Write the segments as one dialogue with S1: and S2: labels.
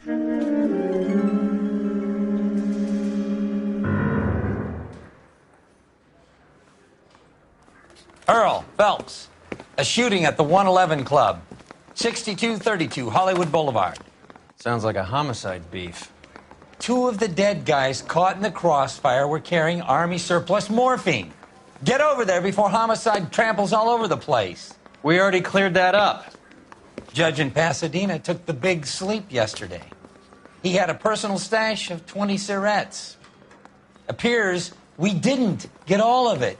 S1: Earl Phelps, a shooting at the 111 Club, 6232 Hollywood Boulevard.
S2: Sounds like a homicide beef.
S1: Two of the dead guys caught in the crossfire were carrying Army surplus morphine. Get over there before homicide tramples all over the place.
S2: We already cleared that up.
S1: Judge in Pasadena took the big sleep yesterday. He had a personal stash of 20 cigarettes. Appears we didn't get all of it.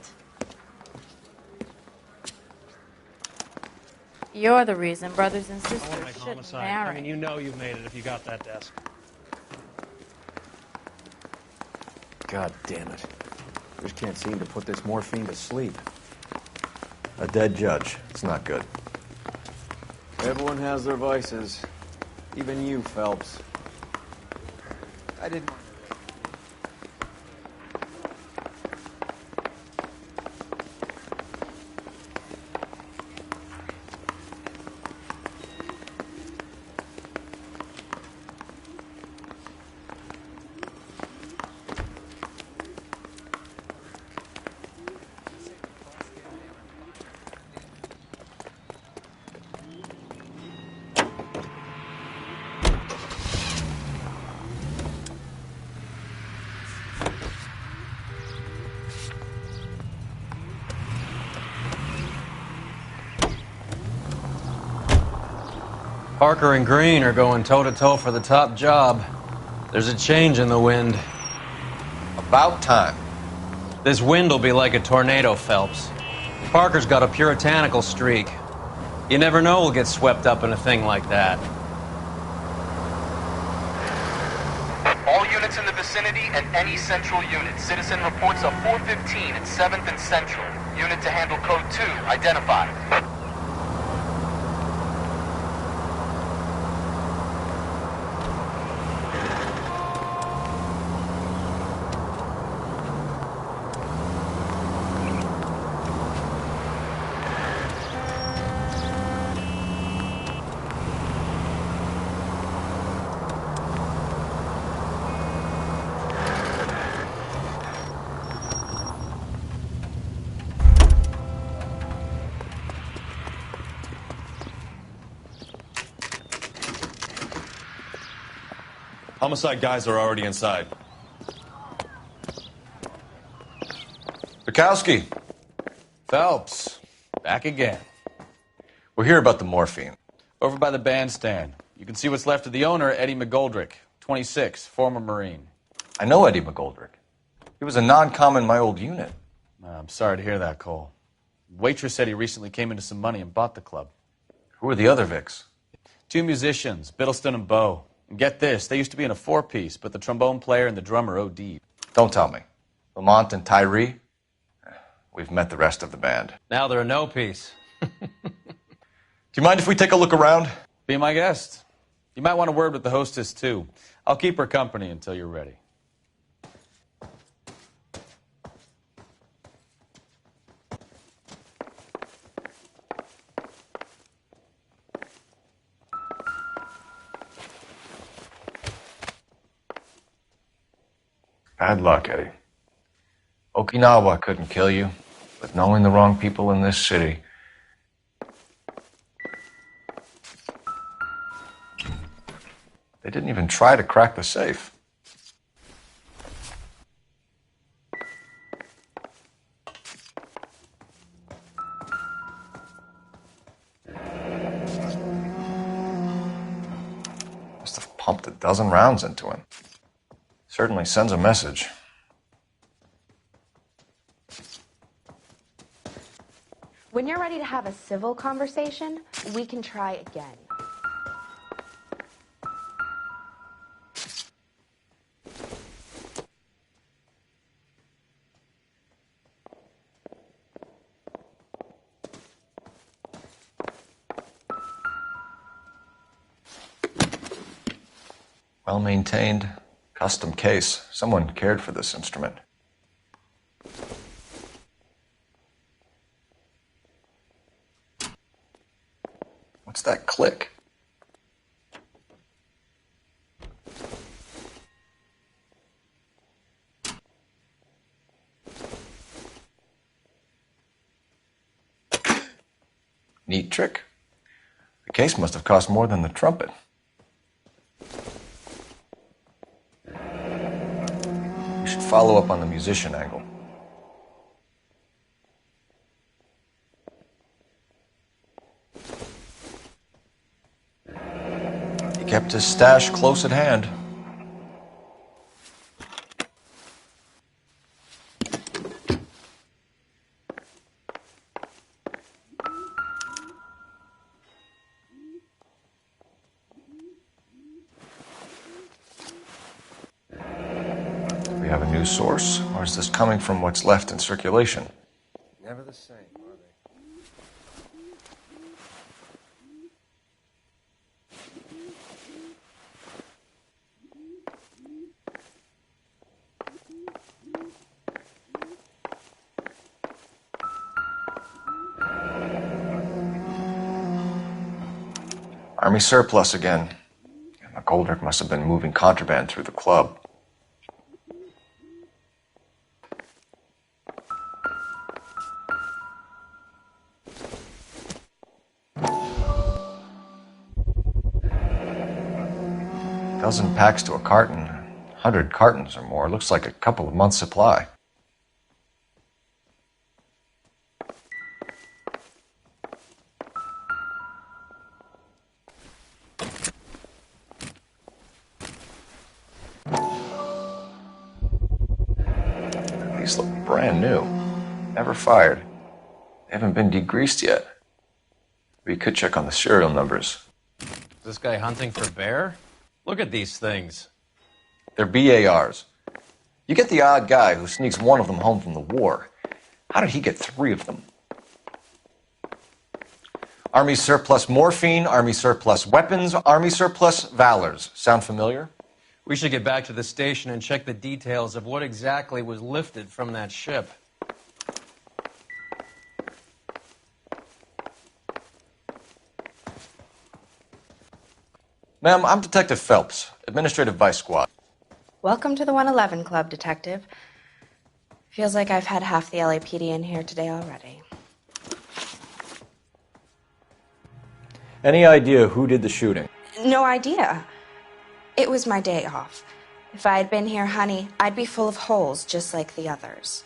S3: You're the reason brothers and sisters
S4: I want to make
S3: shouldn't
S4: homicide.
S3: marry.
S4: I mean, you know you've made it if you got that desk.
S2: God damn it. Just can't seem to put this morphine to sleep. A dead judge. It's not good. Everyone has their vices. Even you, Phelps.
S5: I didn't.
S2: Parker and Green are going toe-to-toe for the top job. There's a change in the wind.
S5: About time.
S2: This wind will be like a tornado, Phelps. Parker's got a puritanical streak. You never know we'll get swept up in a thing like that.
S6: All units in the vicinity and any central unit. Citizen reports of 415 at 7th and Central. Unit to handle code 2, identified.
S7: Homicide guys are already inside. Bukowski.
S8: Phelps, back again.
S7: We're here about the morphine.
S8: Over by the bandstand. You can see what's left of the owner, Eddie McGoldrick, 26, former Marine.
S7: I know Eddie McGoldrick. He was a non-com in my old unit.
S8: I'm sorry to hear that, Cole. Waitress said he recently came into some money and bought the club.
S7: Who are the other Vics?
S8: Two musicians, Biddleston and Bo. And get this, they used to be in a four-piece, but the trombone player and the drummer OD'd.
S7: Don't tell me. Lamont and Tyree? We've met the rest of the band.
S2: Now they're a no-piece.
S7: Do you mind if we take a look around?
S8: Be my guest. You might want a word with the hostess, too. I'll keep her company until you're ready.
S7: Bad luck, Eddie. Okinawa couldn't kill you, but knowing the wrong people in this city... They didn't even try to crack the safe. Must have pumped a dozen rounds into him. Certainly sends a message.
S9: When you're ready to have a civil conversation, we can try again.
S7: Well-maintained, custom case. Someone cared for this instrument. What's that click? Neat trick. The case must have cost more than the trumpet. We should follow up on the musician angle. He kept his stash close at hand. We have a new source, or is this coming from what's left in circulation?
S5: Never the same, are they?
S7: Army surplus again. McGoldrick must have been moving contraband through the club. Dozen packs to a carton, 100 cartons or more. Looks like a couple of months' supply. These look brand new. Never fired. They haven't been degreased yet. We could check on the serial numbers.
S10: Is this guy hunting for bear? Look at these things.
S7: They're BARs. You get the odd guy who sneaks one of them home from the war. How did he get 3 of them? Army surplus morphine, Army surplus weapons, Army surplus valors. Sound familiar?
S10: We should get back to the station and check the details of what exactly was lifted from that ship.
S7: Ma'am, I'm Detective Phelps, Administrative Vice Squad.
S9: Welcome to the 111 Club, Detective. Feels like I've had half the LAPD in here today already.
S2: Any idea who did the shooting?
S9: No idea. It was my day off. If I had been here, honey, I'd be full of holes just like the others.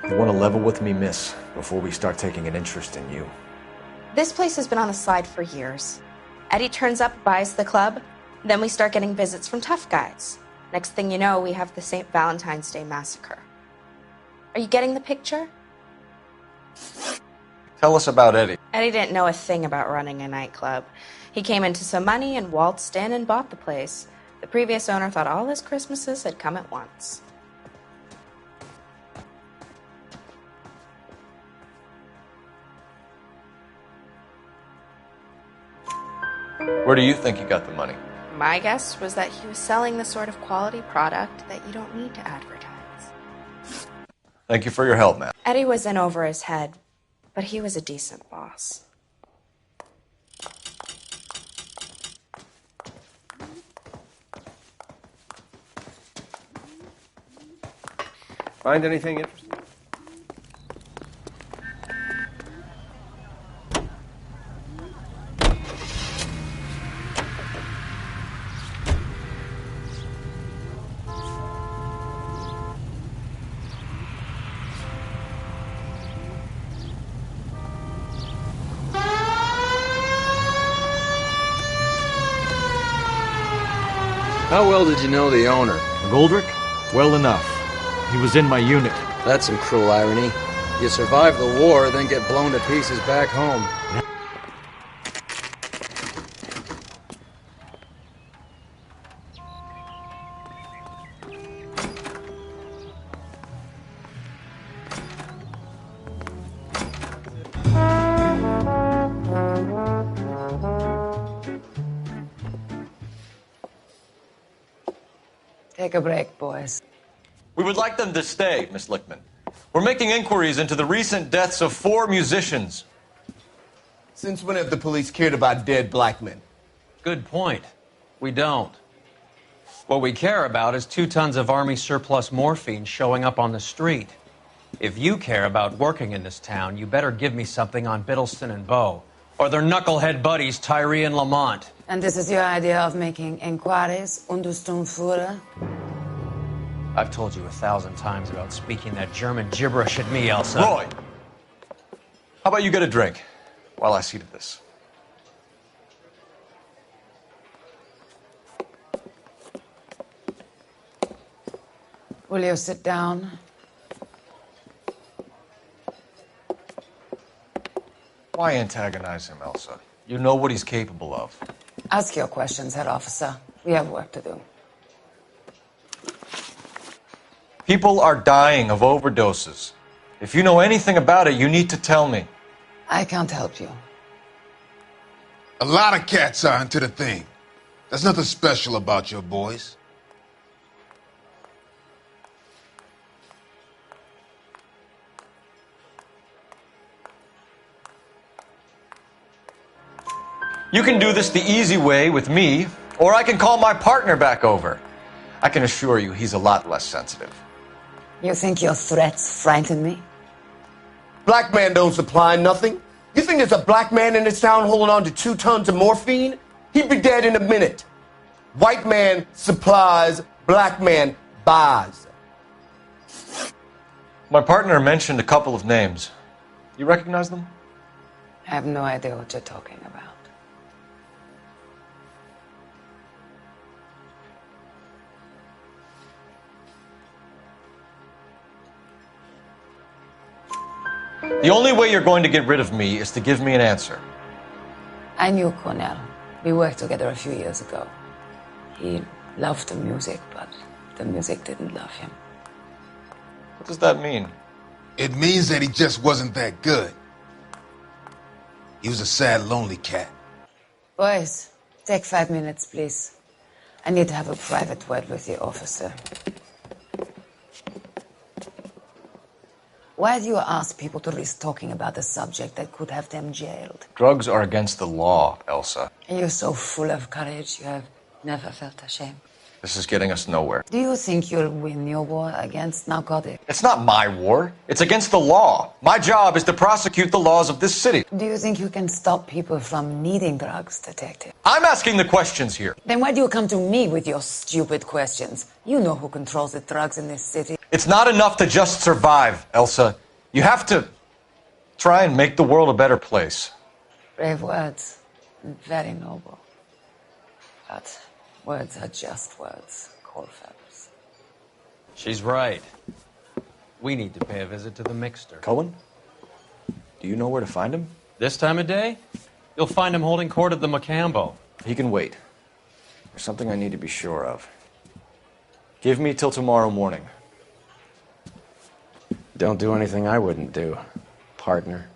S2: You want to level with me, miss, before we start taking an interest in you.
S9: This place has been on the slide for years. Eddie turns up, buys the club, then we start getting visits from tough guys. Next thing you know, we have the St. Valentine's Day massacre. Are you getting the picture?
S7: Tell us about Eddie.
S9: Eddie didn't know a thing about running a nightclub. He came into some money and waltzed in and bought the place. The previous owner thought all his Christmases had come at once.
S7: Where do you think he got the money?
S9: My guess was that he was selling the sort of quality product that you don't need to advertise.
S7: Thank you for your help, ma'am.
S9: Eddie was in over his head, but he was a decent boss.
S5: Find anything interesting?
S11: How well did you know the owner?
S2: McGoldrick? Well enough. He was in my unit.
S11: That's some cruel irony. You survive the war, then get blown to pieces back home.
S12: Take a break, boys.
S7: We would like them to stay, Miss Lichtman. We're making inquiries into the recent deaths of 4 musicians.
S13: Since when have the police cared about dead black men?
S10: Good point. We don't. What we care about is 2 tons of Army surplus morphine showing up on the street. If you care about working in this town, you better give me something on Biddleston and Bow, or their knucklehead buddies Tyree and Lamont.
S12: And this is your idea of making inquiries, Untersturmführer?
S10: I've told you 1,000 times about speaking that German gibberish at me, Elsa.
S7: Roy! How about you get a drink while I see to this?
S12: Will you sit down?
S7: Why antagonize him, Elsa? You know what he's capable of.
S12: Ask your questions, Head Officer. We have work to do.
S7: People are dying of overdoses. If you know anything about it, you need to tell me.
S12: I can't help you.
S13: A lot of cats are into the thing. There's nothing special about your boys.
S7: You can do this the easy way with me, or I can call my partner back over. I can assure you he's a lot less sensitive.
S12: You think your threats frighten me?
S14: Black man don't supply nothing. You think there's a black man in this town holding on to 2 tons of morphine? He'd be dead in a minute. White man supplies, black man buys.
S7: My partner mentioned a couple of names. You recognize them?
S12: I have no idea what you're talking about.
S7: The only way you're going to get rid of me is to give me an answer.
S12: I knew Cornell. We worked together a few years ago. He loved the music, but the music didn't love him.
S7: What does that mean?
S13: It means that he just wasn't that good. He was a sad, lonely cat.
S12: Boys, take 5 minutes, please. I need to have a private word with the officer. Why do you ask people to risk talking about a subject that could have them jailed?
S7: Drugs are against the law, Elsa.
S12: You're so full of courage, you have never felt ashamed.
S7: This is getting us nowhere.
S12: Do you think you'll win your war against narcotics?
S7: It's not my war. It's against the law. My job is to prosecute the laws of this city.
S12: Do you think you can stop people from needing drugs, Detective?
S7: I'm asking the questions here.
S12: Then why do you come to me with your stupid questions? You know who controls the drugs in this city.
S7: It's not enough to just survive, Elsa. You have to try and make the world a better place.
S12: Brave words, and very noble. But words are just words, Coldfellows.
S10: She's right. We need to pay a visit to the Mixter.
S7: Cohen? Do you know where to find him?
S10: This time of day? You'll find him holding court at the Macambo.
S7: He can wait. There's something I need to be sure of. Give me till tomorrow morning.
S10: Don't do anything I wouldn't do, partner.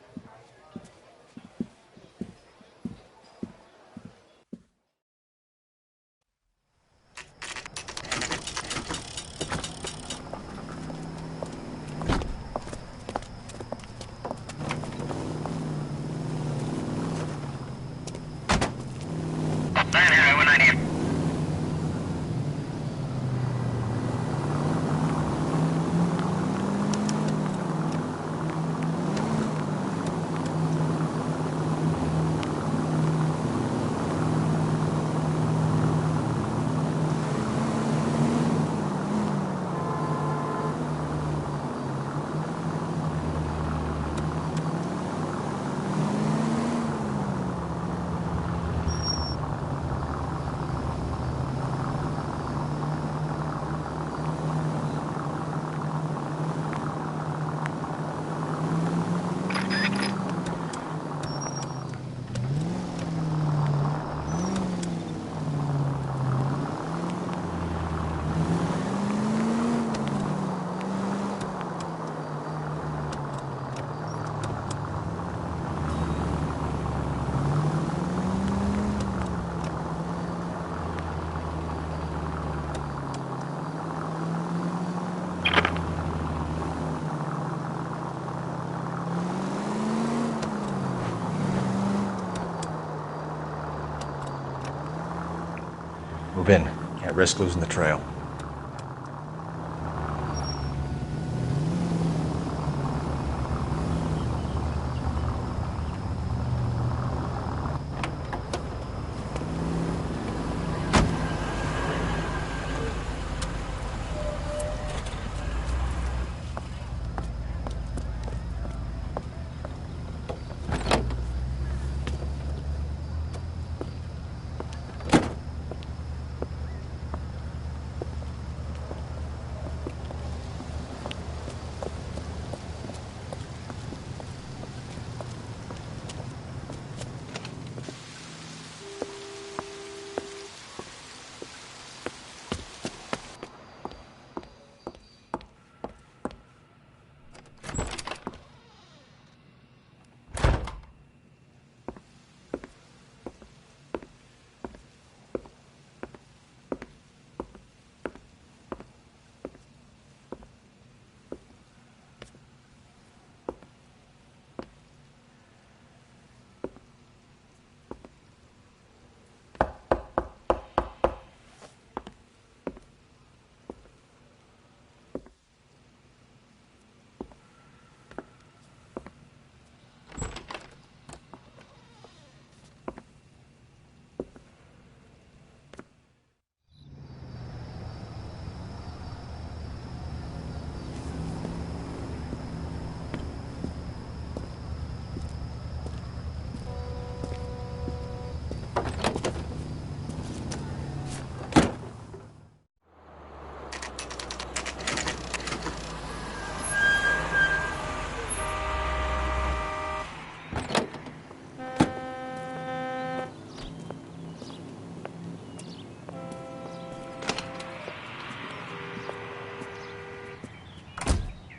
S7: Move in. Can't risk losing the trail.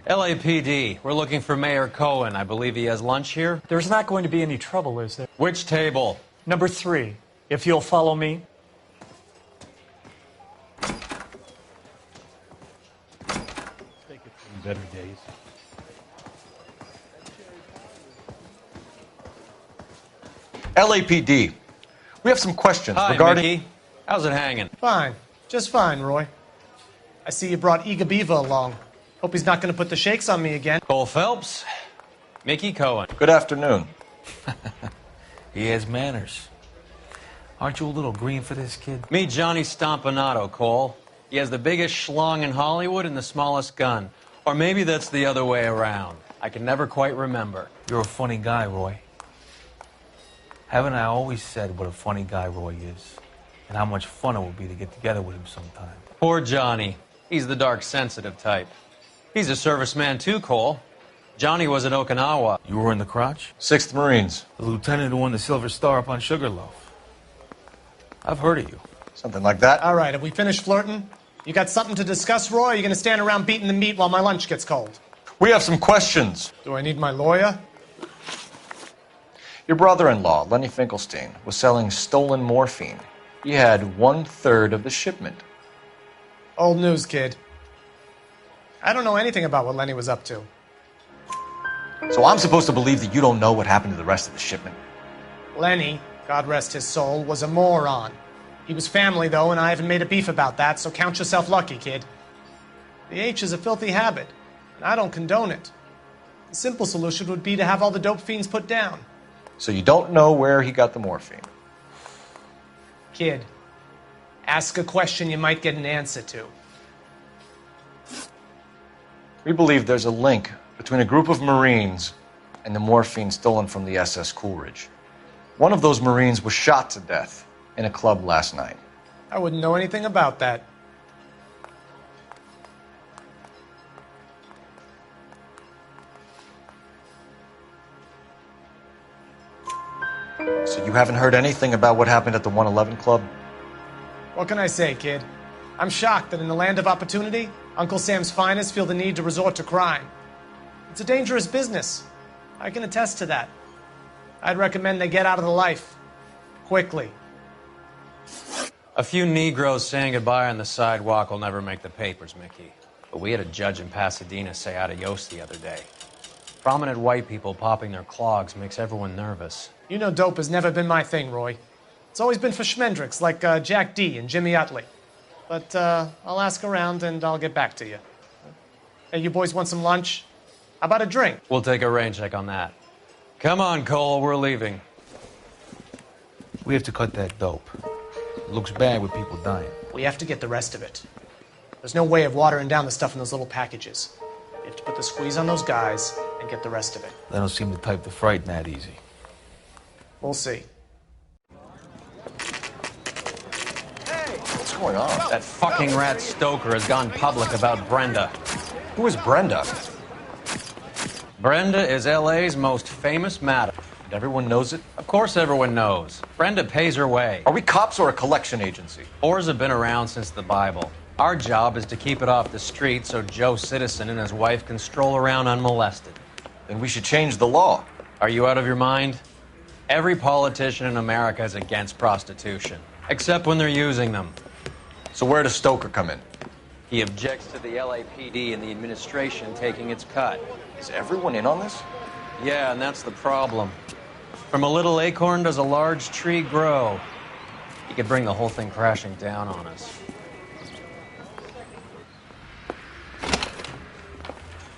S10: LAPD, we're looking for Mayor Cohen. I believe he has lunch here.
S4: There's not going to be any trouble, is there?
S10: Which table?
S4: Number 3, if you'll follow me. Take it from better days.
S7: LAPD. We have some questions
S10: Hi,
S7: regarding...
S10: Mickey. How's it hanging?
S15: Fine. Just fine, Roy. I see you brought Iga Beaver along. Hope he's not going to put the shakes on me again.
S10: Cole Phelps. Mickey Cohen.
S7: Good afternoon.
S16: He has manners. Aren't you a little green for this kid?
S10: Meet Johnny Stompanato, Cole. He has the biggest schlong in Hollywood and the smallest gun. Or maybe that's the other way around. I can never quite remember.
S16: You're a funny guy, Roy. Haven't I always said what a funny guy Roy is? And how much fun it would be to get together with him sometime.
S10: Poor Johnny. He's the dark, sensitive type. He's a serviceman too, Cole. Johnny was in Okinawa.
S16: You were in the crotch?
S7: 6th Marines.
S16: The lieutenant who won the Silver Star up on Sugarloaf. I've heard of you.
S7: Something like that.
S15: All right, have we finished flirting? You got something to discuss, Roy, or are you going to stand around beating the meat while my lunch gets cold?
S7: We have some questions.
S15: Do I need my lawyer?
S7: Your brother-in-law, Lenny Finkelstein, was selling stolen morphine. He had 1/3 of the shipment.
S15: Old news, kid. I don't know anything about what Lenny was up to.
S7: So I'm supposed to believe that you don't know what happened to the rest of the shipment?
S15: Lenny, God rest his soul, was a moron. He was family, though, and I haven't made a beef about that, so count yourself lucky, kid. The H is a filthy habit, and I don't condone it. The simple solution would be to have all the dope fiends put down.
S7: So you don't know where he got the morphine?
S15: Kid, ask a question you might get an answer to.
S7: We believe there's a link between a group of Marines and the morphine stolen from the SS Coolidge. One of those Marines was shot to death in a club last night.
S15: I wouldn't know anything about that.
S7: So you haven't heard anything about what happened at the 111 Club?
S15: What can I say, kid? I'm shocked that in the land of opportunity, Uncle Sam's finest feel the need to resort to crime. It's a dangerous business. I can attest to that. I'd recommend they get out of the life. Quickly.
S10: A few Negroes saying goodbye on the sidewalk will never make the papers, Mickey. But we had a judge in Pasadena say adios the other day. Prominent white people popping their clogs makes everyone nervous.
S15: You know dope has never been my thing, Roy. It's always been for schmendricks like Jack D. and Jimmy Utley. But I'll ask around and I'll get back to you. Hey, you boys want some lunch? How about a drink?
S10: We'll take a rain check on that. Come on, Cole, we're leaving.
S16: We have to cut that dope. It looks bad with people dying.
S15: We have to get the rest of it. There's no way of watering down the stuff in those little packages. You have to put the squeeze on those guys and get the rest of it.
S16: They don't seem the type to frighten that easy.
S15: We'll see.
S7: What's going on?
S10: That fucking rat Stoker has gone public about Brenda.
S7: Who is Brenda?
S10: Brenda is LA's most famous madam.
S7: And everyone knows it?
S10: Of course everyone knows. Brenda pays her way.
S7: Are we cops or a collection agency?
S10: Whores have been around since the Bible. Our job is to keep it off the street so Joe Citizen and his wife can stroll around unmolested.
S7: Then we should change the law.
S10: Are you out of your mind? Every politician in America is against prostitution, except when they're using them.
S7: So where does Stoker come in?
S10: He objects to the LAPD and the administration taking its cut.
S7: Is everyone in on this?
S10: Yeah, and that's the problem. From a little acorn does a large tree grow. He could bring the whole thing crashing down on us.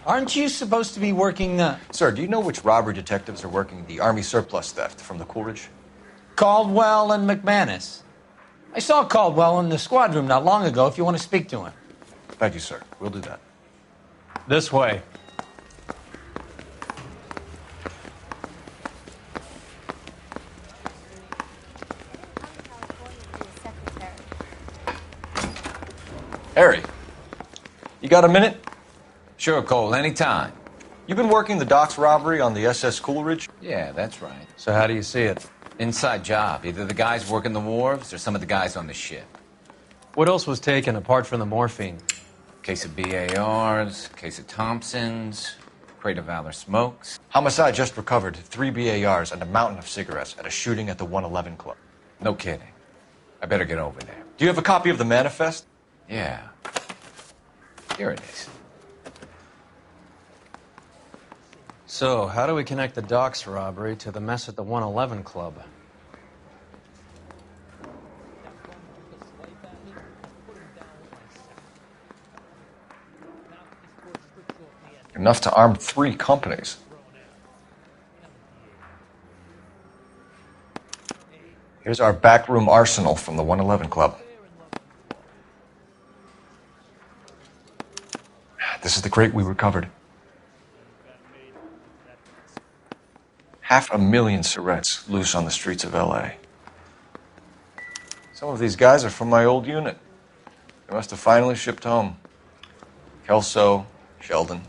S1: Aren't you supposed to be working,
S7: Sir, do you know which robbery detectives are working the Army surplus theft from the Coolidge?
S1: Caldwell and McManus? I saw Caldwell in the squad room not long ago if you want to speak to him.
S7: Thank you, sir. We'll do that.
S10: This way.
S7: Harry, you got a minute?
S17: Sure, Cole, anytime.
S7: You've been working the docks robbery on the SS Coolidge?
S17: Yeah, that's right.
S10: So how do you see it?
S17: Inside job. Either the guys working the wharves or some of the guys on the ship.
S10: What else was taken apart from the morphine?
S17: Case of BARs, case of Thompsons, crate of Valor smokes.
S7: Homicide just recovered 3 BARs and a mountain of cigarettes at a shooting at the 111 Club.
S17: No kidding. I better get over there.
S7: Do you have a copy of the manifest?
S17: Yeah. Here it is.
S10: So, how do we connect the docks robbery to the mess at the 111 Club?
S7: Enough to arm 3 companies. Here's our backroom arsenal from the 111 Club. This is the crate we recovered. 500,000 cigarettes loose on the streets of LA. Some of these guys are from my old unit. They must have finally shipped home. Kelso, Sheldon,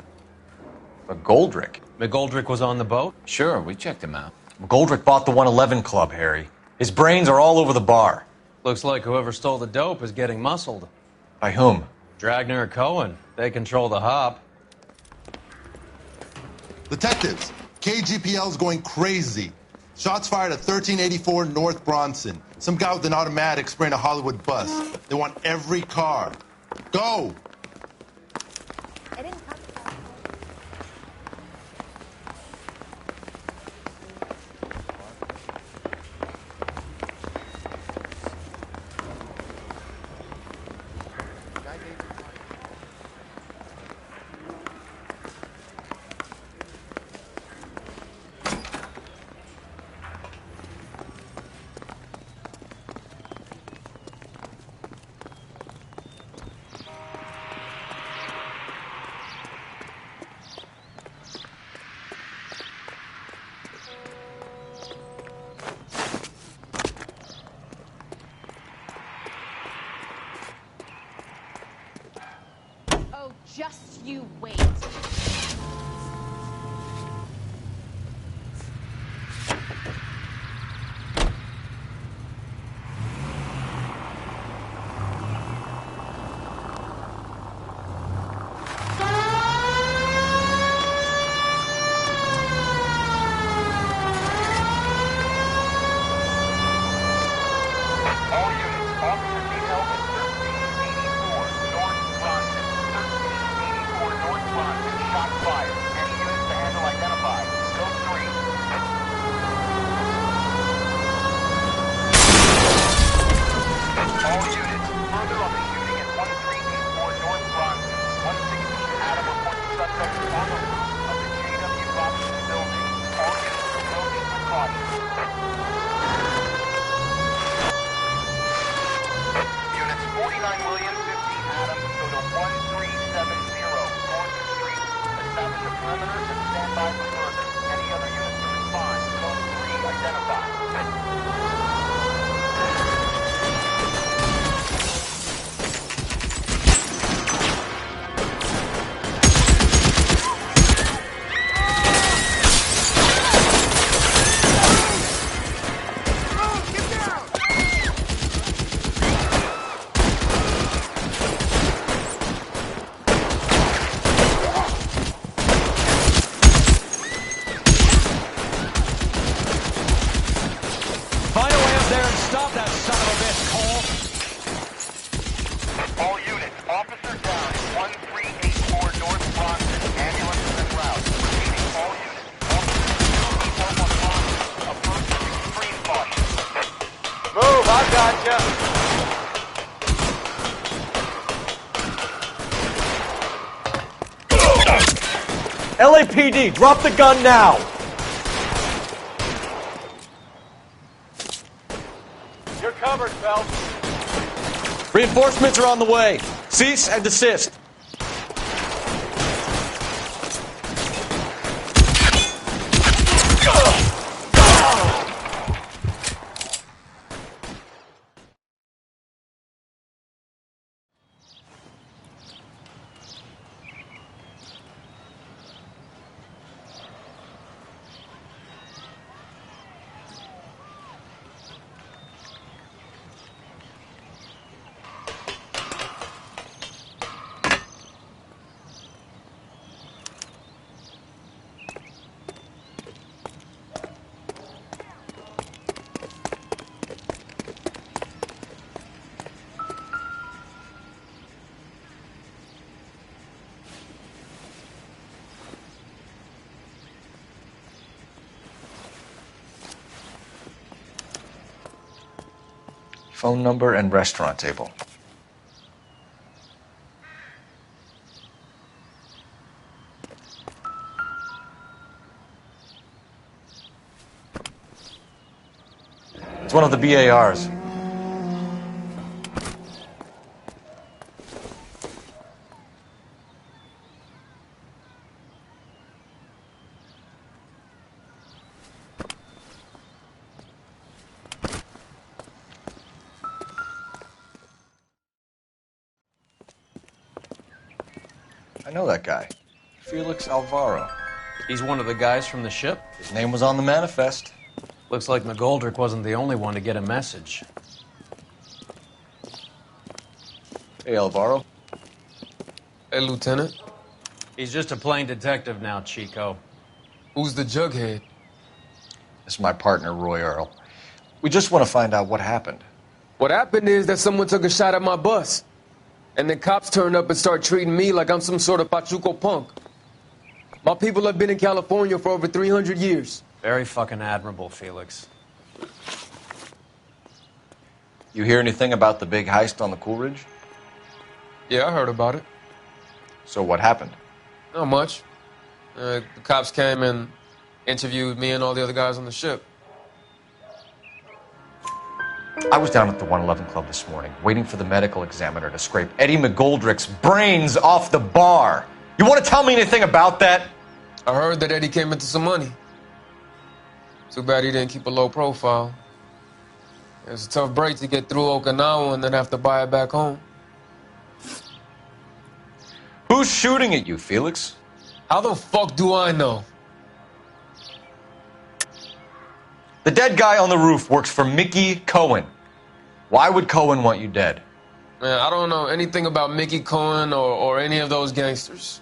S7: McGoldrick.
S10: McGoldrick was on the boat?
S17: Sure, we checked him out.
S7: McGoldrick bought the 111 Club, Harry. His brains are all over the bar.
S10: Looks like whoever stole the dope is getting muscled.
S7: By whom?
S10: Dragner or Cohen. They control the hop.
S18: Detectives, KGPL's going crazy. Shots fired at 1384 North Bronson. Some guy with an automatic spraying a Hollywood bus. They want every car. Go!
S19: Just you wait.
S6: All units, officers need help at 1384 North Bronson. 1384 North Bronson. suspect is on the roof of the J.W. Robinson building. All units approaching with caution. Units 49 Williams, 15 Adams, go to 1370 Gordon Street. Establish a perimeter and stand by for further. Any other units to respond? Code 3 identified.
S10: Find a way up there and stop that son of a bitch, Cole.
S6: All units, officer down at 1384 North Bronson. Ambulances en route. Repeating, all units, officer detail on Bronson. Approach with extreme caution.
S2: Move, I gotcha.
S7: LAPD, drop the gun now!
S2: You're covered, Phelps.
S7: Reinforcements are on the way. Cease and desist. Phone number and restaurant table. It's one of the BARs. I know that guy. Felix Alvaro.
S10: He's one of the guys from the ship?
S7: His name was on the manifest.
S10: Looks like McGoldrick wasn't the only one to get a message.
S7: Hey, Alvaro.
S19: Hey, Lieutenant.
S10: He's just a plain detective now, Chico.
S19: Who's the jughead?
S7: This is my partner, Roy Earl. We just want to find out what happened.
S19: What happened is that someone took a shot at my bus. And then cops turned up and start treating me like I'm some sort of Pachuco punk. My people have been in California for over 300 years.
S10: Very fucking admirable, Felix.
S7: You hear anything about the big heist on the Coolidge?
S19: Yeah, I heard about it.
S7: So what happened?
S19: Not much. The cops came and interviewed me and all the other guys on the ship.
S7: I was down at the 111 Club this morning, waiting for the medical examiner to scrape Eddie McGoldrick's brains off the bar. You want to tell me anything about that?
S19: I heard that Eddie came into some money. Too bad he didn't keep a low profile. It was a tough break to get through Okinawa and then have to buy it back home.
S7: Who's shooting at you, Felix?
S19: How the fuck do I know?
S7: The dead guy on the roof works for Mickey Cohen. Why would Cohen want you dead?
S19: Man, I don't know anything about Mickey Cohen or any of those gangsters.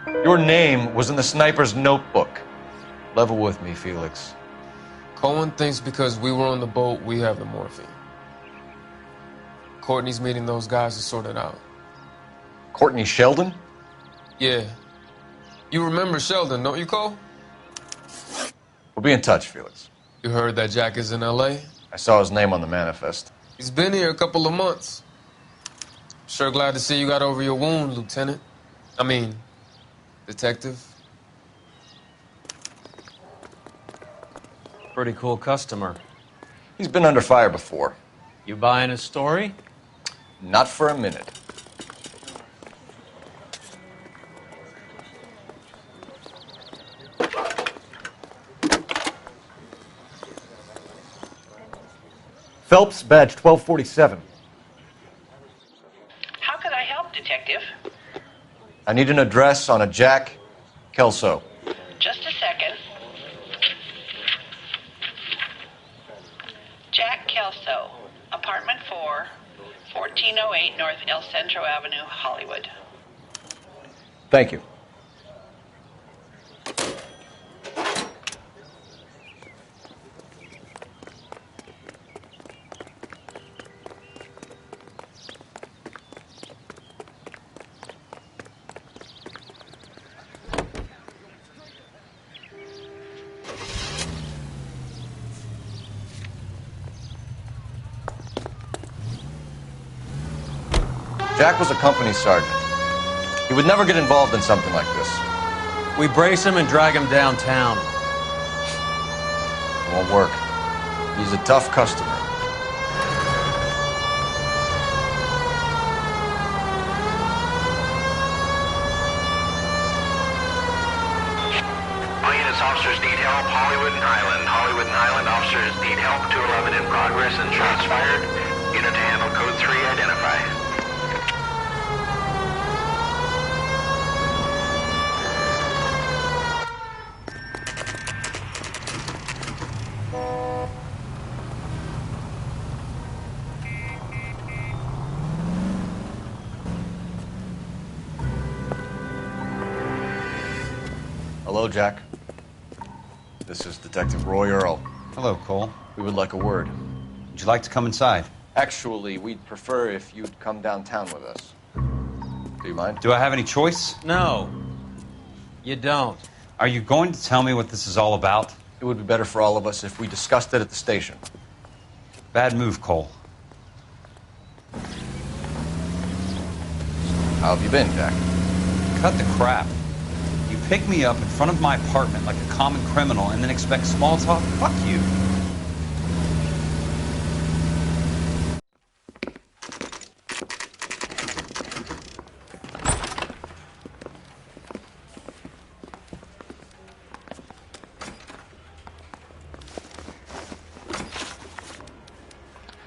S7: Your name was in the sniper's notebook. Level with me, Felix.
S19: Cohen thinks because we were on the boat, we have the morphine. Courtney's meeting those guys to sort it out.
S7: Courtney Sheldon?
S19: Yeah. You remember Sheldon, don't you, Cole?
S7: We'll be in touch, Felix.
S19: You heard that Jack is in L.A.?
S7: I saw his name on the manifest.
S19: He's been here a couple of months. Sure glad to see you got over your wound, Lieutenant. I mean, Detective.
S10: Pretty cool customer.
S7: He's been under fire before.
S10: You buying his story?
S7: Not for a minute. Phelps, badge 1247.
S20: How can I help, Detective?
S7: I need an address on a Jack Kelso.
S20: Just a second. Jack Kelso, apartment 4, 1408 North El Centro Avenue, Hollywood.
S7: Thank you. Jack was a company sergeant. He would never get involved in something like this.
S10: We brace him and drag him downtown.
S7: It won't work. He's a tough customer.
S6: All units, officers need help. Hollywood and Highland. Hollywood and Highland officers need help. 211 in progress and shots fired. Unit to handle code 3, identify.
S7: Hello, Jack. This is Detective Roy Earl.
S21: Hello, Cole.
S7: We would like a word.
S21: Would you like to come inside?
S7: Actually, we'd prefer if you'd come downtown with us. Do you mind?
S21: Do I have any choice?
S10: No, you don't.
S21: Are you going to tell me what this is all about?
S7: It would be better for all of us if we discussed it at the station.
S21: Bad move, Cole.
S7: How have you been, Jack?
S21: Cut the crap. You pick me up in front of my apartment like a common criminal and then expect small talk? Fuck you.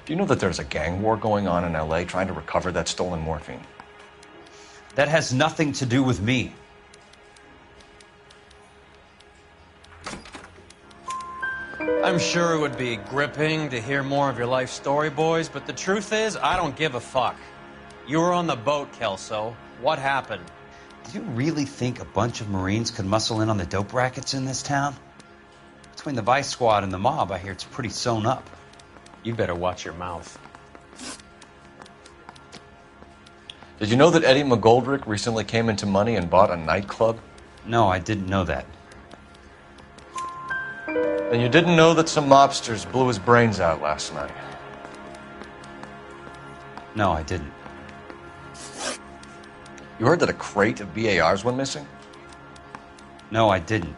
S7: Do you know that there's a gang war going on in LA trying to recover that stolen morphine?
S21: That has nothing to do with me.
S10: I'm sure it would be gripping to hear more of your life story, boys, but the truth is, I don't give a fuck. You were on the boat, Kelso. What happened?
S21: Do you really think a bunch of Marines could muscle in on the dope rackets in this town? Between the Vice Squad and the mob, I hear it's pretty sewn up.
S10: You better watch your mouth.
S7: Did you know that Eddie McGoldrick recently came into money and bought a nightclub?
S21: No, I didn't know that.
S7: And you didn't know that some mobsters blew his brains out last night?
S21: No, I didn't.
S7: You heard that a crate of BARs went missing?
S21: No, I didn't.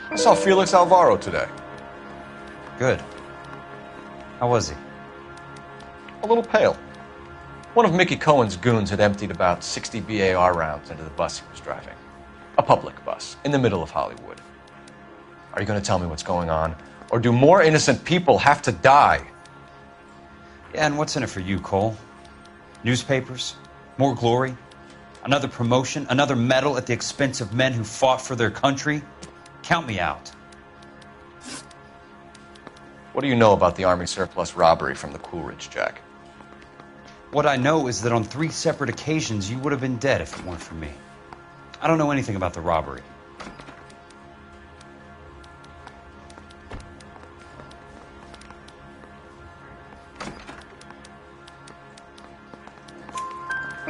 S7: I saw Felix Alvaro today.
S21: Good. How was he?
S7: A little pale. One of Mickey Cohen's goons had emptied about 60 BAR rounds into the bus he was driving. A public bus, in the middle of Hollywood. Are you going to tell me what's going on? Or do more innocent people have to die?
S21: Yeah, and what's in it for you, Cole? Newspapers? More glory? Another promotion? Another medal at the expense of men who fought for their country? Count me out.
S7: What do you know about the Army surplus robbery from the Coolidge, Jack?
S21: What I know is that on 3 separate occasions you would have been dead if it weren't for me. I don't know anything about the robbery.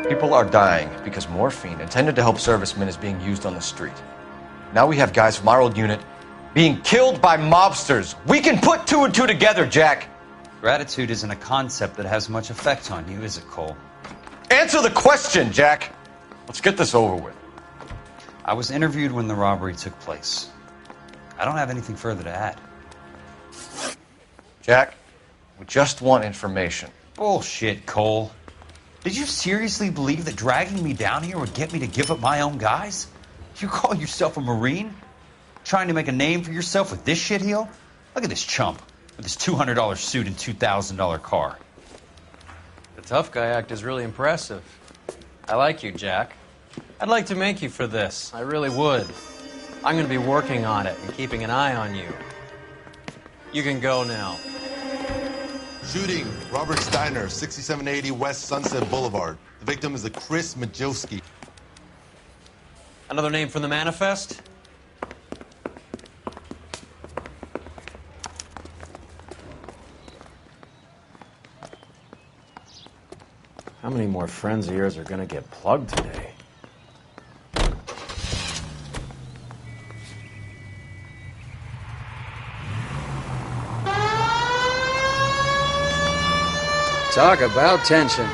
S7: People are dying because morphine intended to help servicemen is being used on the street. Now we have guys from our old unit being killed by mobsters. We can put two and two together, Jack.
S21: Gratitude isn't a concept that has much effect on you, is it, Cole?
S7: Answer the question, Jack. Let's get this over with.
S21: I was interviewed when the robbery took place. I don't have anything further to add.
S7: Jack, we just want information.
S21: Bullshit, Cole. Did you seriously believe that dragging me down here would get me to give up my own guys? You call yourself a Marine? Trying to make a name for yourself with this shitheel? Look at this chump with his $200 suit and $2,000 car.
S10: The tough guy act is really impressive. I like you, Jack. I'd like to make you for this. I really would. I'm going to be working on it and keeping an eye on you. You can go now.
S18: Shooting, Robert Steiner, 6780 West Sunset Boulevard. The victim is a Chris Majowski.
S10: Another name from the manifest?
S2: How many more friends of yours are going to get plugged today?
S11: Talk about tension.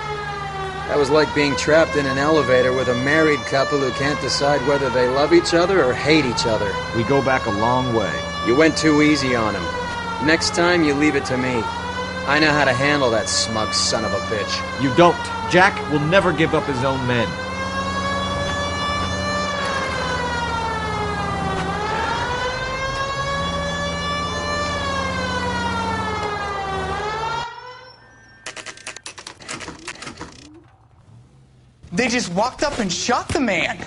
S11: That was like being trapped in an elevator with a married couple who can't decide whether they love each other or hate each other.
S2: We go back a long way.
S11: You went too easy on him. Next time, you leave it to me. I know how to handle that smug son of a bitch.
S2: You don't. Jack will never give up his own men.
S3: They just walked up and shot the man.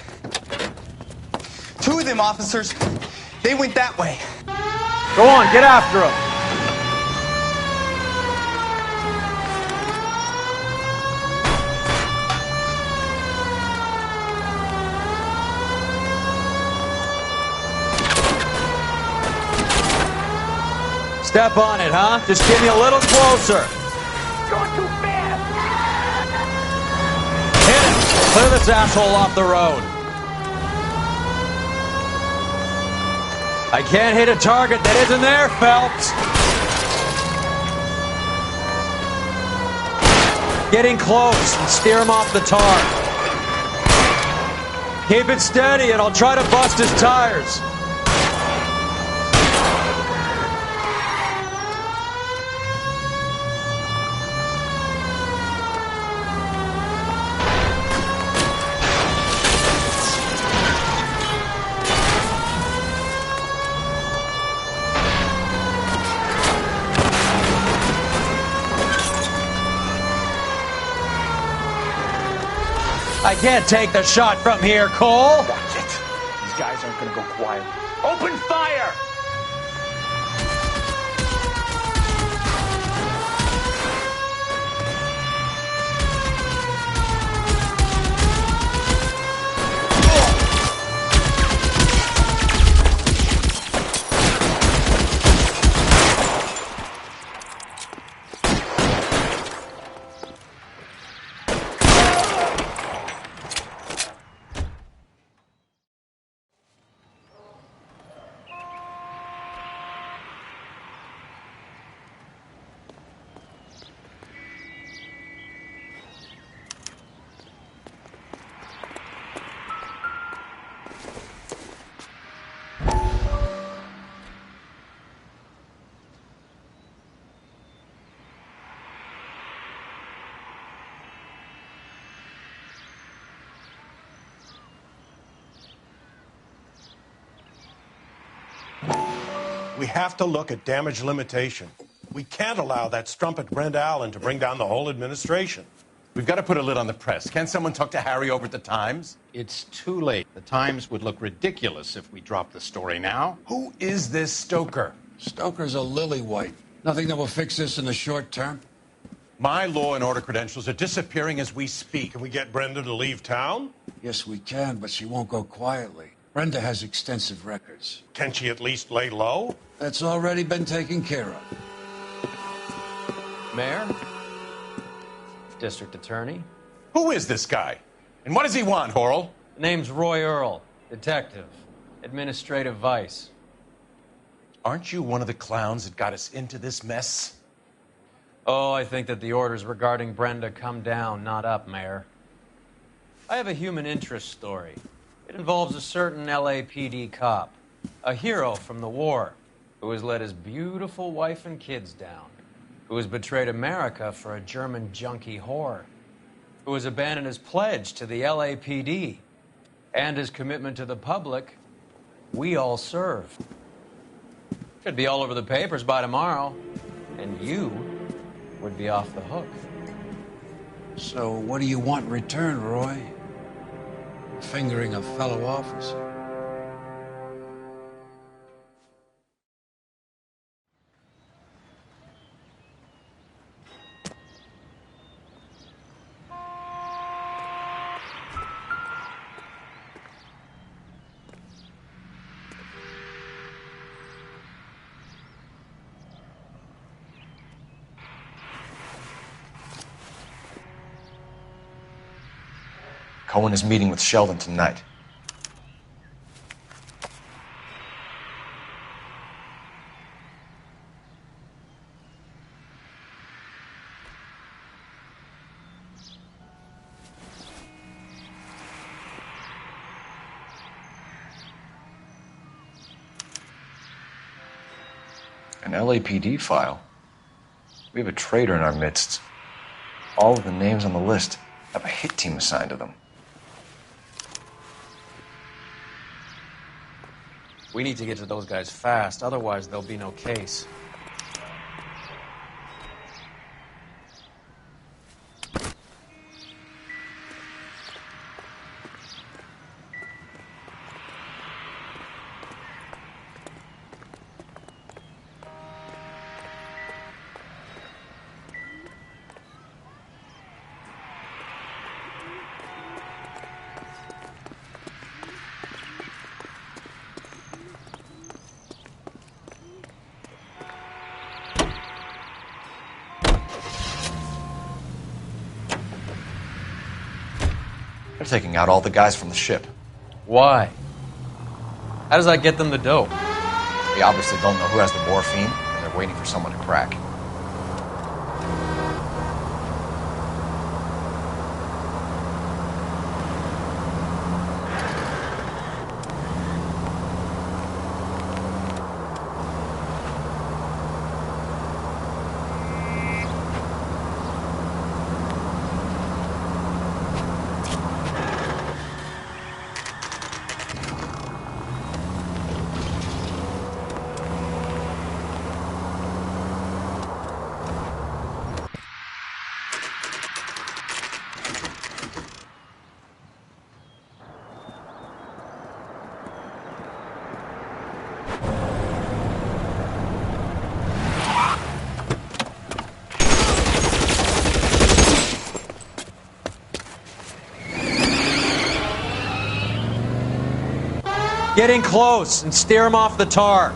S3: Two of them officers, they went that way.
S2: Go on, get after him.
S10: Step on it, huh? Just get me a little closer.
S6: Going too fast.
S10: Hit it! Clear this asshole off the road. I can't hit a target that isn't there, Phelps. Getting close and steer him off the tar. Keep it steady and I'll try to bust his tires. I can't take the shot from here, Cole.
S3: Watch it. These guys aren't gonna go quiet. Open fire!
S22: We have to look at damage limitation. We can't allow that strumpet Brenda Allen to bring down the whole administration.
S23: We've got to put a lid on the press. Can't someone talk to Harry over at the Times?
S24: It's too late. The Times would look ridiculous if we dropped the story now.
S23: Who is this Stoker?
S25: Stoker's a lily-white. Nothing that will fix this in the short term.
S23: My law and order credentials are disappearing as we speak.
S22: Can we get Brenda to leave town?
S25: Yes, we can, but she won't go quietly. Brenda has extensive records.
S22: Can she at least lay low?
S25: That's already been taken care of.
S10: Mayor? District Attorney?
S23: Who is this guy? And what does he want, Horrell?
S10: The name's Roy Earl, detective. Administrative vice.
S23: Aren't you one of the clowns that got us into this mess?
S10: Oh, I think that the orders regarding Brenda come down, not up, Mayor. I have a human interest story. It involves a certain LAPD cop, a hero from the war, who has let his beautiful wife and kids down, who has betrayed America for a German junkie whore, who has abandoned his pledge to the LAPD and his commitment to the public. We all serve. Should be all over the papers by tomorrow, and you would be off the hook.
S25: So what do you want in return, Roy? Fingering a fellow officer?
S7: Cohen is meeting with Sheldon tonight. An LAPD file? We have a traitor in our midst. All of the names on the list have a hit team assigned to them.
S10: We need to get to those guys fast, otherwise there'll be no case.
S7: They're taking out all the guys from the ship.
S10: Why? How does that get them the dope?
S7: They obviously don't know who has the morphine, and they're waiting for someone to crack.
S10: Get in close and steer him off the tar.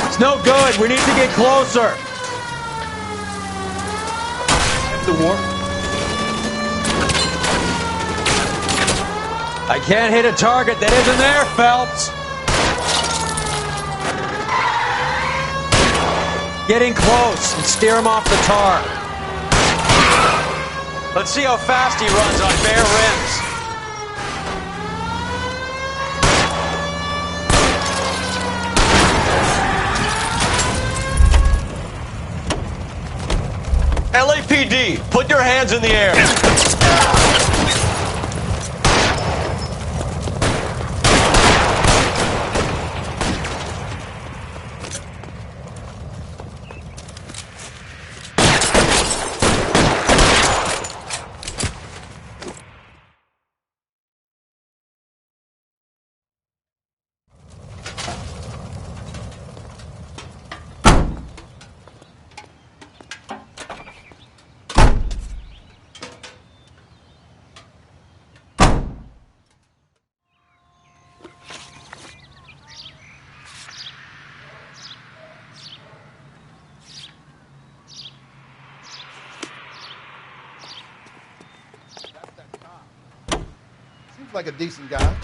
S10: It's no good. We need to get closer. The warp. I can't hit a target that isn't there, Phelps. Get in close and steer him off the tar. Let's see how fast he runs on bare rims.
S7: LAPD, put your hands in the air.
S18: Seems like a decent guy.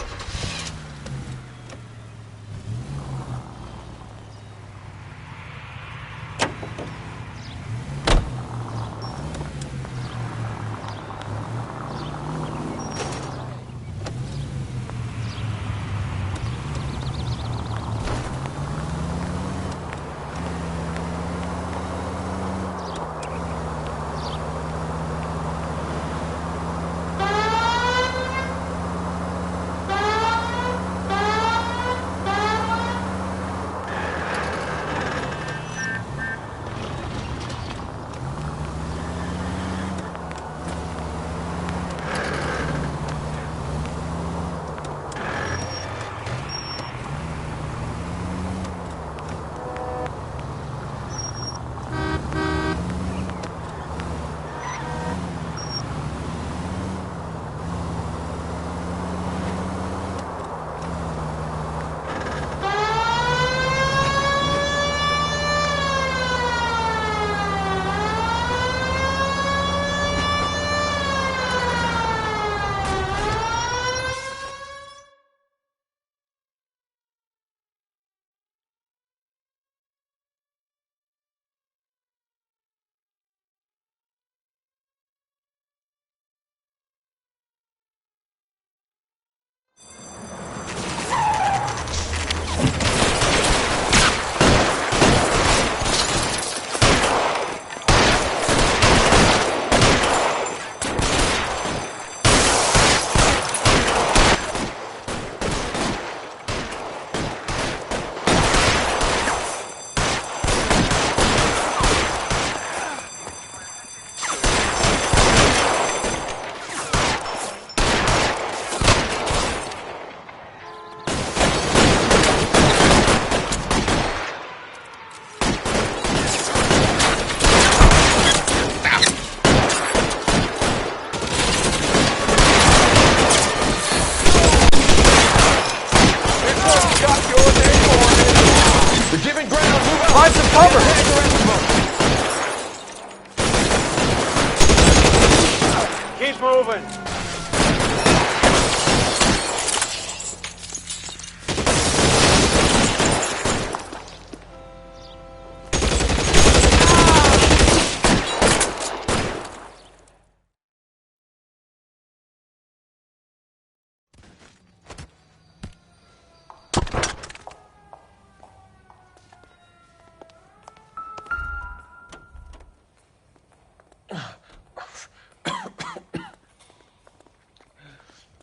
S2: Keep moving.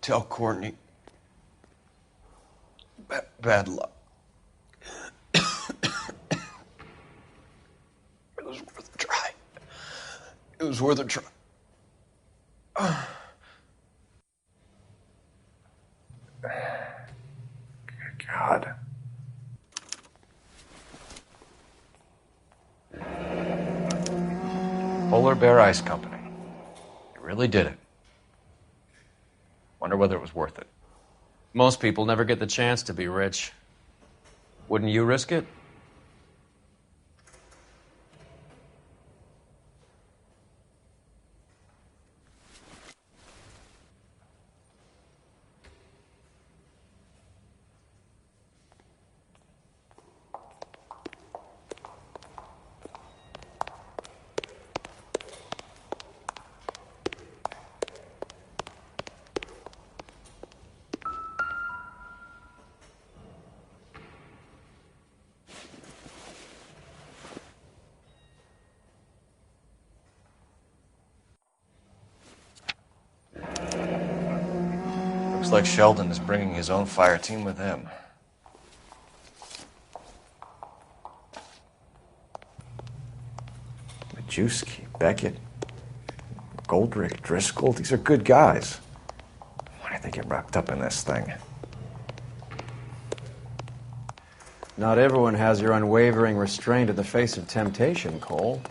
S7: Tell Courtney. Bad luck. It was worth a try. It was worth a try. God. Polar Bear Ice Company. You really did it. Wonder whether it was worth it.
S10: Most people never get the chance to be rich. Wouldn't you risk it?
S7: Looks like Sheldon is bringing his own fire team with him.
S2: Majewski, Beckett, Goldrick, Driscoll, these are good guys. Why did they get wrapped up in this thing?
S11: Not everyone has your unwavering restraint in the face of temptation, Cole.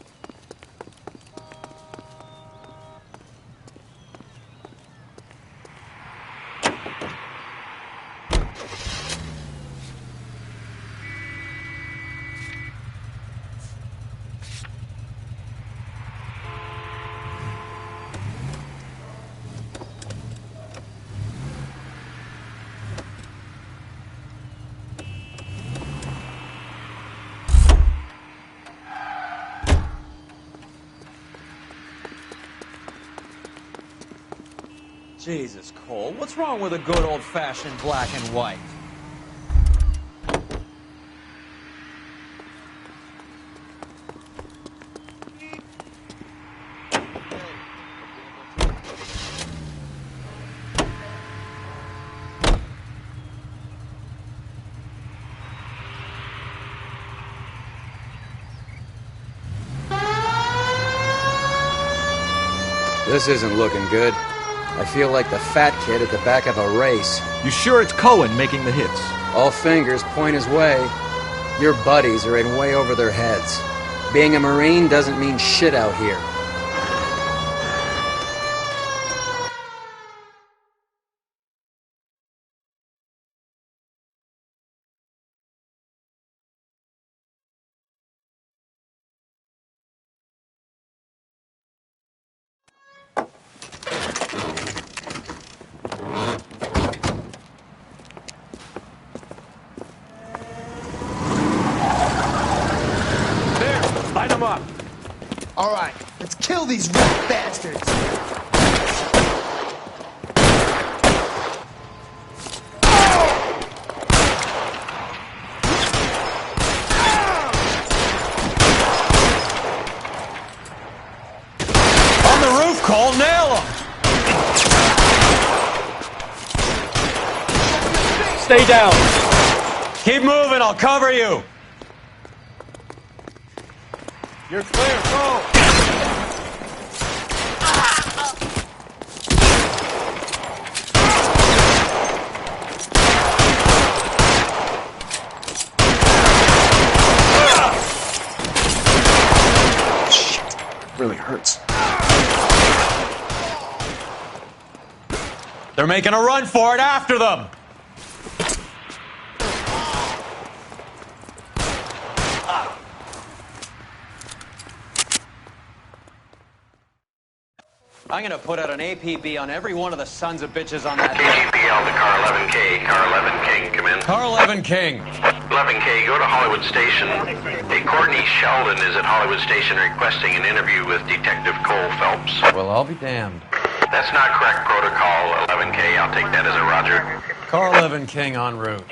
S10: Jesus, Cole, what's wrong with a good old-fashioned black and white?
S11: This isn't looking good. I feel like the fat kid at the back of a race.
S2: You sure it's Cohen making the hits?
S11: All fingers point his way. Your buddies are in way over their heads. Being a Marine doesn't mean shit out here.
S15: Light them up. All right, let's kill these rat bastards.
S10: On the roof, Cole, nail him! Stay down. Keep moving, I'll cover you.
S2: You're clear, go!
S7: Shit, really hurts.
S10: They're making a run for it, after them! I'm gonna put out an APB on every one of the sons of bitches on that.
S6: KGPL to car 11K. Car 11 King, come in.
S10: Car 11 King.
S6: 11K, go to Hollywood Station. Hey, Courtney Sheldon is at Hollywood Station requesting an interview with Detective Cole Phelps.
S10: Well, I'll be damned.
S6: That's not correct protocol, 11K. I'll take that as a roger.
S10: Car 11 King en route.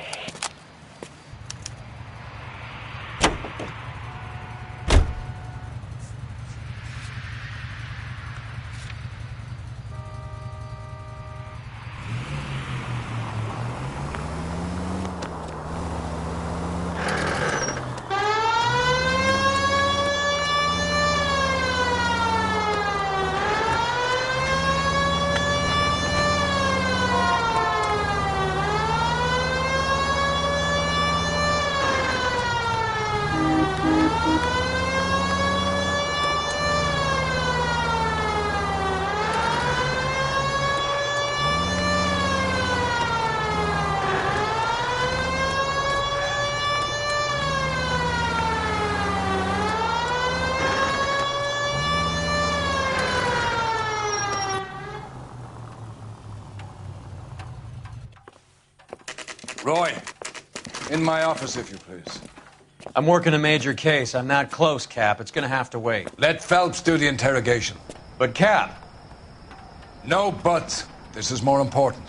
S25: Roy, in my office, if you please.
S10: I'm working a major case. I'm not close, Cap. It's gonna have to wait.
S25: Let Phelps do the interrogation.
S10: But, Cap.
S25: No buts. This is more important.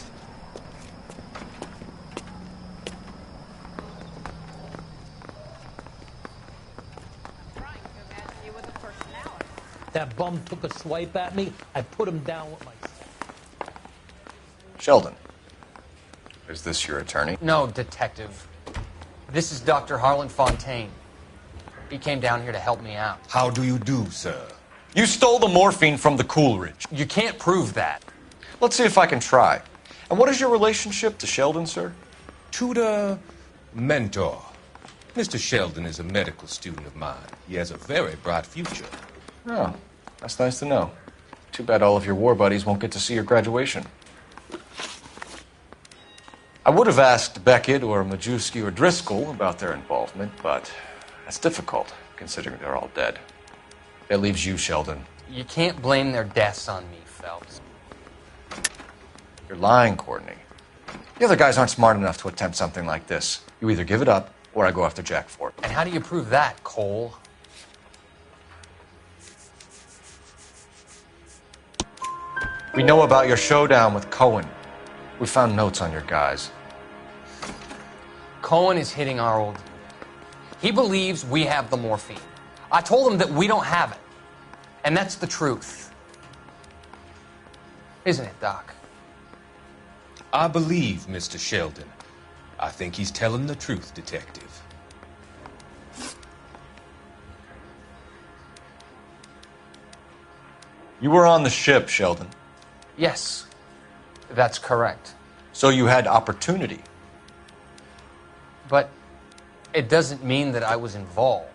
S4: That bum took a swipe at me. I put him down with my...
S7: Sheldon, is this your attorney?
S5: No, Detective. This is Dr. Harlan Fontaine. He came down here to help me out.
S23: How do you do, sir?
S7: You stole the morphine from the Coolidge.
S5: You can't prove that.
S7: Let's see if I can try. And what is your relationship to Sheldon, sir?
S23: Tutor, mentor. Mr. Sheldon is a medical student of mine. He has a very bright future.
S7: Oh, that's nice to know. Too bad all of your war buddies won't get to see your graduation. I would have asked Beckett or Majewski or Driscoll about their involvement, but that's difficult, considering they're all dead. That leaves you, Sheldon.
S5: You can't blame their deaths on me, Phelps.
S7: You're lying, Courtney. The other guys aren't smart enough to attempt something like this. You either give it up, or I go after Jack for it.
S5: And how do you prove that, Cole?
S7: We know about your showdown with Cohen. We found notes on your guys.
S5: Cohen is hitting our old dude. He believes we have the morphine. I told him that we don't have it. And that's the truth. Isn't it, Doc?
S23: I believe Mr. Sheldon. I think he's telling the truth, Detective.
S7: You were on the ship, Sheldon.
S5: Yes, that's correct.
S7: So you had opportunity.
S5: But it doesn't mean that I was involved.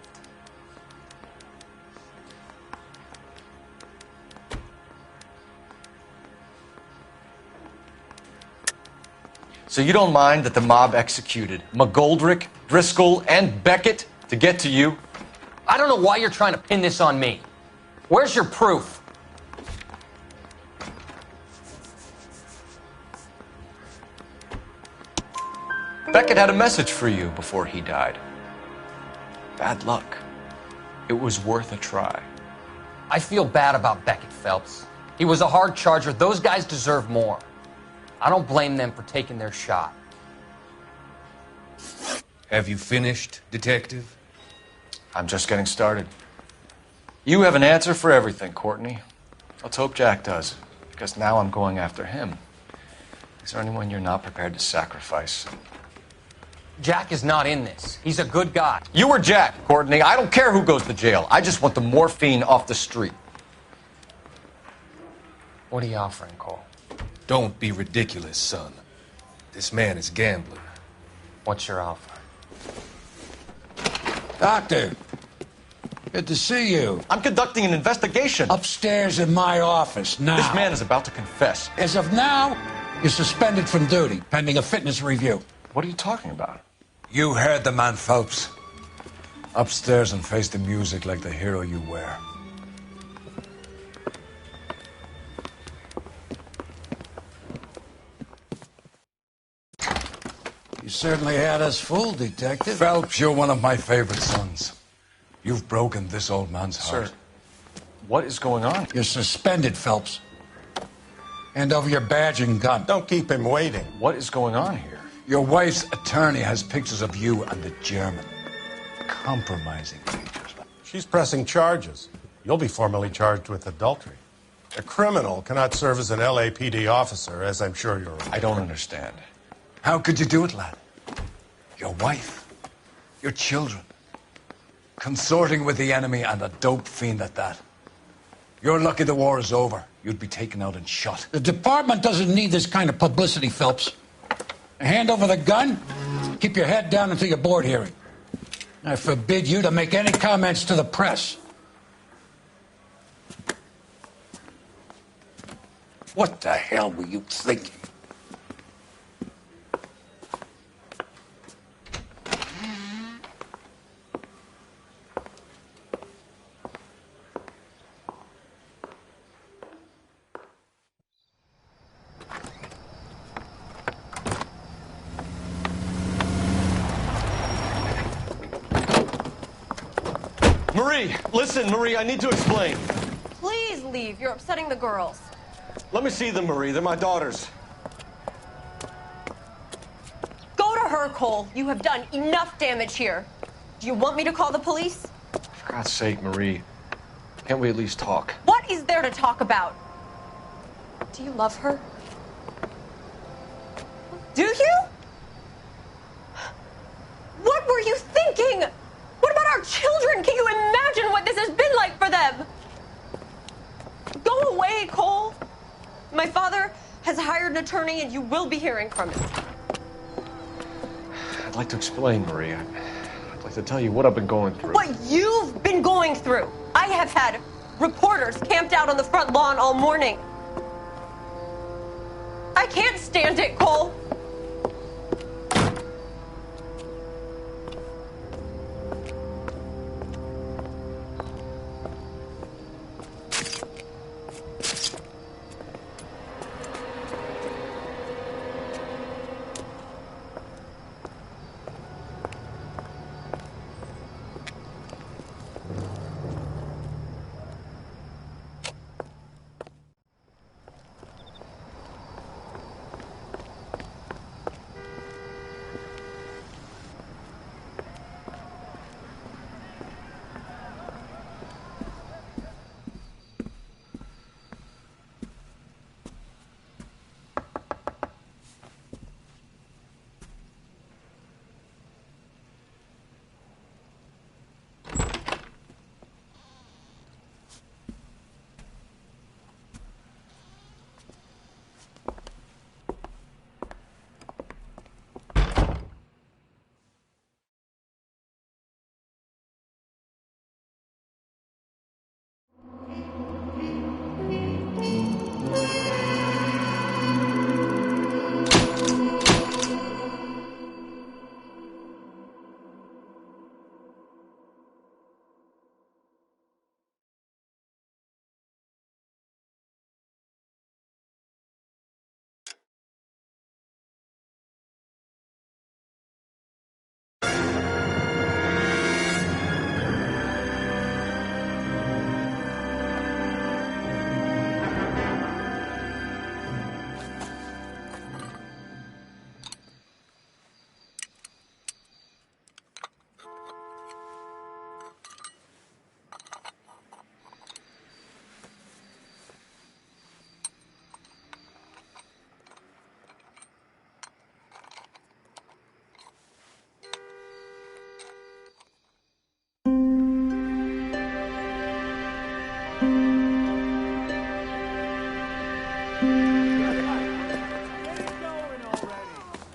S7: So you don't mind that the mob executed McGoldrick, Driscoll, and Beckett to get to you?
S5: I don't know why you're trying to pin this on me. Where's your proof?
S7: Beckett had a message for you before he died. Bad luck. It was worth a try.
S5: I feel bad about Beckett, Phelps. He was a hard charger. Those guys deserve more. I don't blame them for taking their shot.
S23: Have you finished, Detective?
S7: I'm just getting started. You have an answer for everything, Courtney. Let's hope Jack does, because now I'm going after him. Is there anyone you're not prepared to sacrifice?
S5: Jack is not in this. He's a good guy.
S7: You or Jack, Courtney. I don't care who goes to jail. I just want the morphine off the street.
S5: What are you offering, Cole?
S23: Don't be ridiculous, son. This man is gambling.
S5: What's your offer?
S25: Doctor, good to see you.
S7: I'm conducting an investigation.
S25: Upstairs in my office now.
S7: This man is about to confess.
S25: As of now, you're suspended from duty, pending a fitness review.
S7: What are you talking about?
S25: You heard the man, Phelps. Upstairs and face the music like the hero you were. You certainly had us fooled, Detective. Phelps, you're one of my favorite sons. You've broken this old man's heart.
S7: Sir, what is going on?
S25: You're suspended, Phelps. Hand over your badge and gun.
S22: Don't keep him waiting.
S7: What is going on here?
S25: Your wife's attorney has pictures of you and the German. Compromising pictures.
S22: She's pressing charges. You'll be formally charged with adultery. A criminal cannot serve as an LAPD officer, as I'm sure you're aware.
S7: I don't understand.
S25: How could you do it, lad? Your wife, your children, consorting with the enemy and a dope fiend at that. You're lucky the war is over. You'd be taken out and shot. The department doesn't need this kind of publicity, Phelps. Hand over the gun, keep your head down until your board hearing. I forbid you to make any comments to the press. What the hell were you thinking?
S7: Marie, listen, Marie, I need to explain.
S8: Please leave. You're upsetting the girls.
S7: Let me see them, Marie. They're my daughters.
S8: Go to her, Cole. You have done enough damage here. Do you want me to call the police?
S7: For God's sake, Marie, can't we at least talk?
S8: What is there to talk about? Do you love her? Do you? What were you thinking? What about our children? Can you imagine what this has been like for them? Go away, Cole. My father has hired an attorney and you will be hearing from him.
S7: I'd like to explain, Marie. I'd like to tell you what I've been going through.
S8: What you've been going through. I have had reporters camped out on the front lawn all morning. I can't stand it, Cole.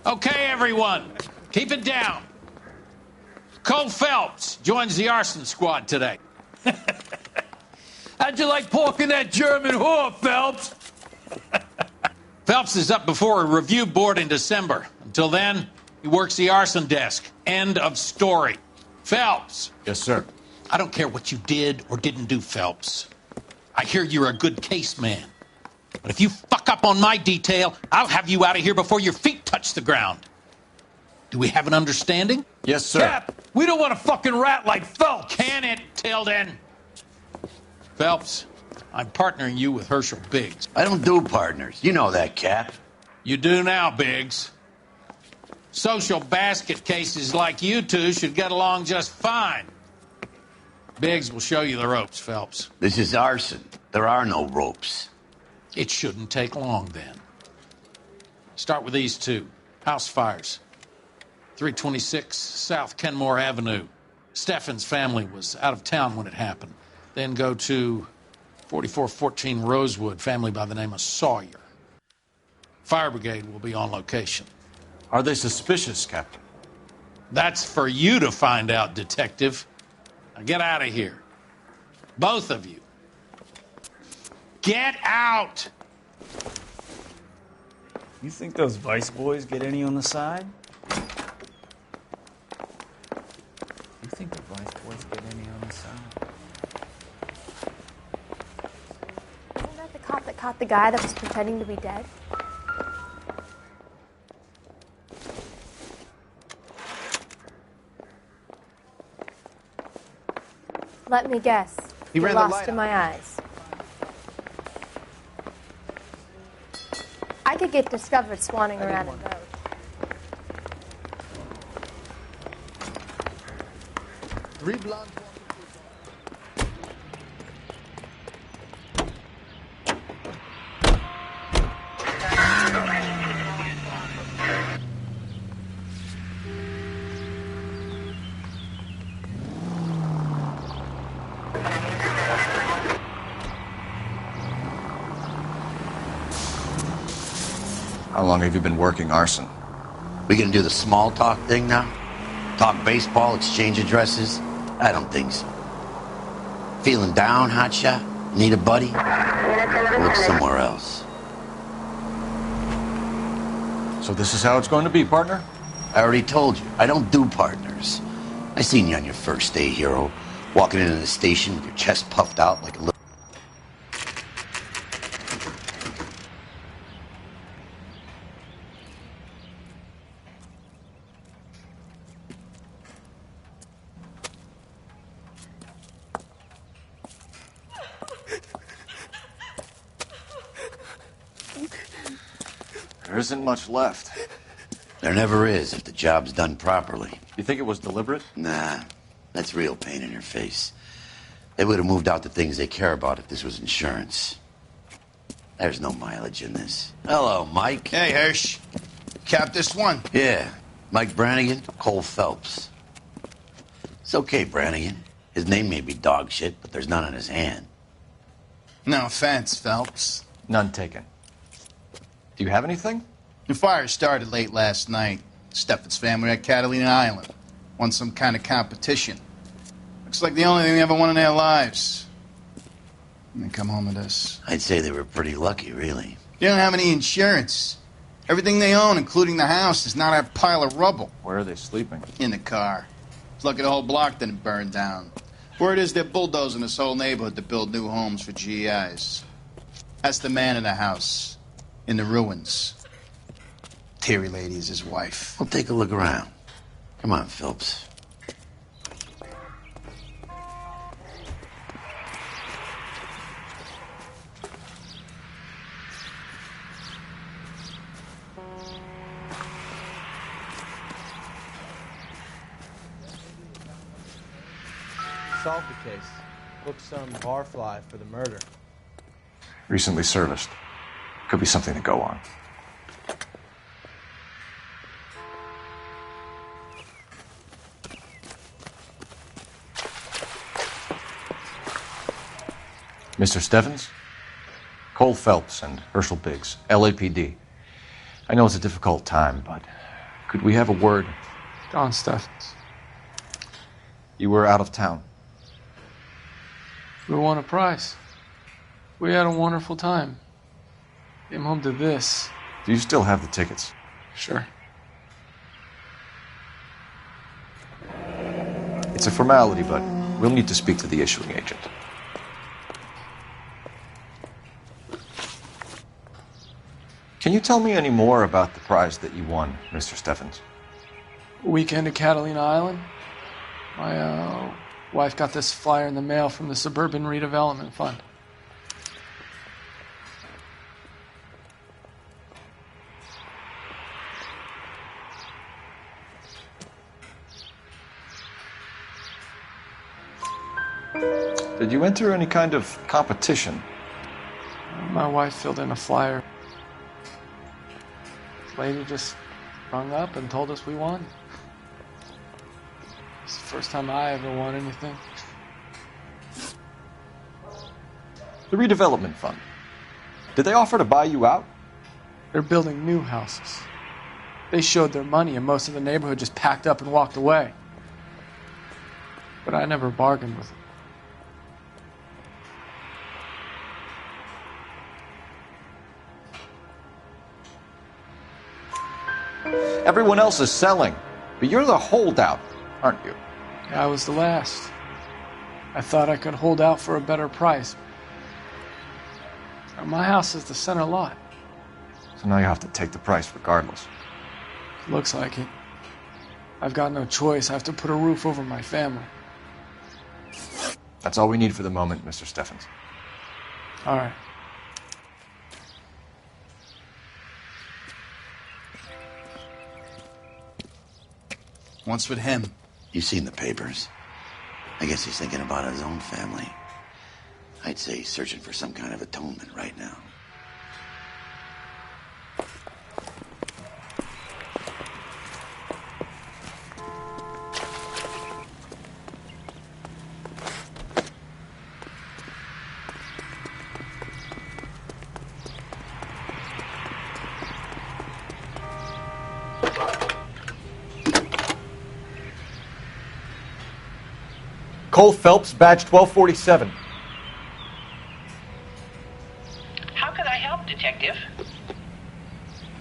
S24: Okay, everyone, keep it down. Cole Phelps joins the arson squad today.
S9: How'd you like pork in that German whore, Phelps?
S24: Phelps is up before a review board in December. Until then, he works the arson desk. End of story. Phelps.
S2: Yes, sir.
S24: I don't care what you did or didn't do, Phelps. I hear you're a good case man. But if you fuck up on my detail, I'll have you out of here before your feet touch the ground. Do we have an understanding?
S2: Yes, sir.
S9: Cap, we don't want a fucking rat like Phelps.
S24: Can it, Tilden? Phelps, I'm partnering you with Herschel Biggs.
S12: I don't do partners. You know that, Cap.
S24: You do now, Biggs. Social basket cases like you two should get along just fine. Biggs will show you the ropes, Phelps.
S12: This is arson. There are no ropes.
S24: It shouldn't take long, then. Start with these two. House fires. 326 South Kenmore Avenue. Steffen's family was out of town when it happened. Then go to 4414 Rosewood, family by the name of Sawyer. Fire brigade will be on location.
S2: Are they suspicious, Captain?
S24: That's for you to find out, Detective. Now get out of here. Both of you. Get out!
S13: You think those Vice boys get any on the side?
S17: You think the Vice boys get any on the side?
S14: Isn't that the cop that caught the guy that was pretending to be dead? Let me guess.
S3: He
S14: You're
S3: ran the
S14: lost
S3: light
S14: in
S3: out.
S14: my eyes. I could get discovered swanning around a boat.
S18: Three blonde.
S7: How long have you been working arson?
S12: We gonna do the small talk thing now? Talk baseball, exchange addresses? I don't think so. Feeling down, hotshot? Need a buddy? Look somewhere else.
S7: So this is how it's going to be, partner?
S12: I already told you, I don't do partners. I seen you on your first day, hero, walking into the station with your chest puffed out like a little...
S7: There isn't much left.
S12: There never is if the job's done properly.
S7: You think it was deliberate?
S12: Nah, that's real pain in your face. They would have moved out the things they care about if this was insurance. There's no mileage in this. Hello, Mike.
S16: Hey, Hirsch. Cap this one.
S12: Yeah, Mike Brannigan, Cole Phelps. It's okay, Brannigan. His name may be dog shit, but there's none on his hand.
S16: No offense, Phelps.
S7: None taken. Do you have anything?
S16: The fire started late last night. Steffen's family at Catalina Island. Won some kind of competition. Looks like the only thing they ever won in their lives. And they come home with this.
S12: I'd say they were pretty lucky, really.
S16: They don't have any insurance. Everything they own, including the house, is not a pile of rubble.
S7: Where are they sleeping?
S16: In the car. It's lucky the whole block didn't burn down. Word is they're bulldozing this whole neighborhood to build new homes for GIs. That's the man in the house. In the ruins. Terry lady is his wife.
S12: Well, take a look around. Come on, Phelps.
S26: Solve the case. Book some barfly for the murder.
S7: Recently serviced. Could be something to go on. Mr. Steffens? Cole Phelps and Herschel Biggs, LAPD. I know it's a difficult time, but Could we have a word?
S1: Don Steffens.
S7: You were out of town.
S1: We won a prize. We had a wonderful time. Came home to this.
S7: Do you still have the tickets?
S1: Sure.
S7: It's a formality, but we'll need to speak to the issuing agent. Can you tell me any more about the prize that you won, Mr. Steffens?
S1: Weekend at Catalina Island. My wife got this flyer in the mail from the Suburban Redevelopment Fund.
S7: Did you enter any kind of competition?
S1: My wife filled in a flyer. Lady just rung up and told us we won. It's the first time I ever won anything.
S7: The redevelopment fund. Did they offer to buy you out?
S1: They're building new houses. They showed their money and most of the neighborhood just packed up and walked away. But I never bargained with them.
S7: Everyone else is selling, but you're the holdout, aren't you?
S1: I was the last. I thought I could hold out for a better price. My house is the center lot.
S7: So now you have to take the price regardless.
S1: Looks like it. I've got no choice. I have to put a roof over my family.
S7: That's all we need for the moment, Mr. Steffens.
S1: All right.
S16: What's with him?
S12: You've seen the papers. I guess he's thinking about his own family. I'd say he's searching for some kind of atonement right now.
S7: Cole Phelps, badge 1247.
S11: How can I help, Detective?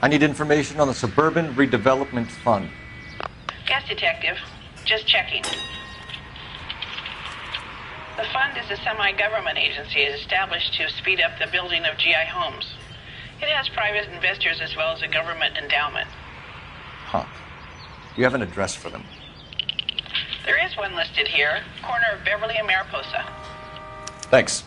S7: I need information on the Suburban Redevelopment Fund.
S11: Yes, Detective. Just checking. The fund is a semi-government agency established to speed up the building of GI homes. It has private investors as well as a government endowment.
S7: Huh. You have an address for them?
S11: There is one listed here, corner of Beverly and Mariposa.
S7: Thanks.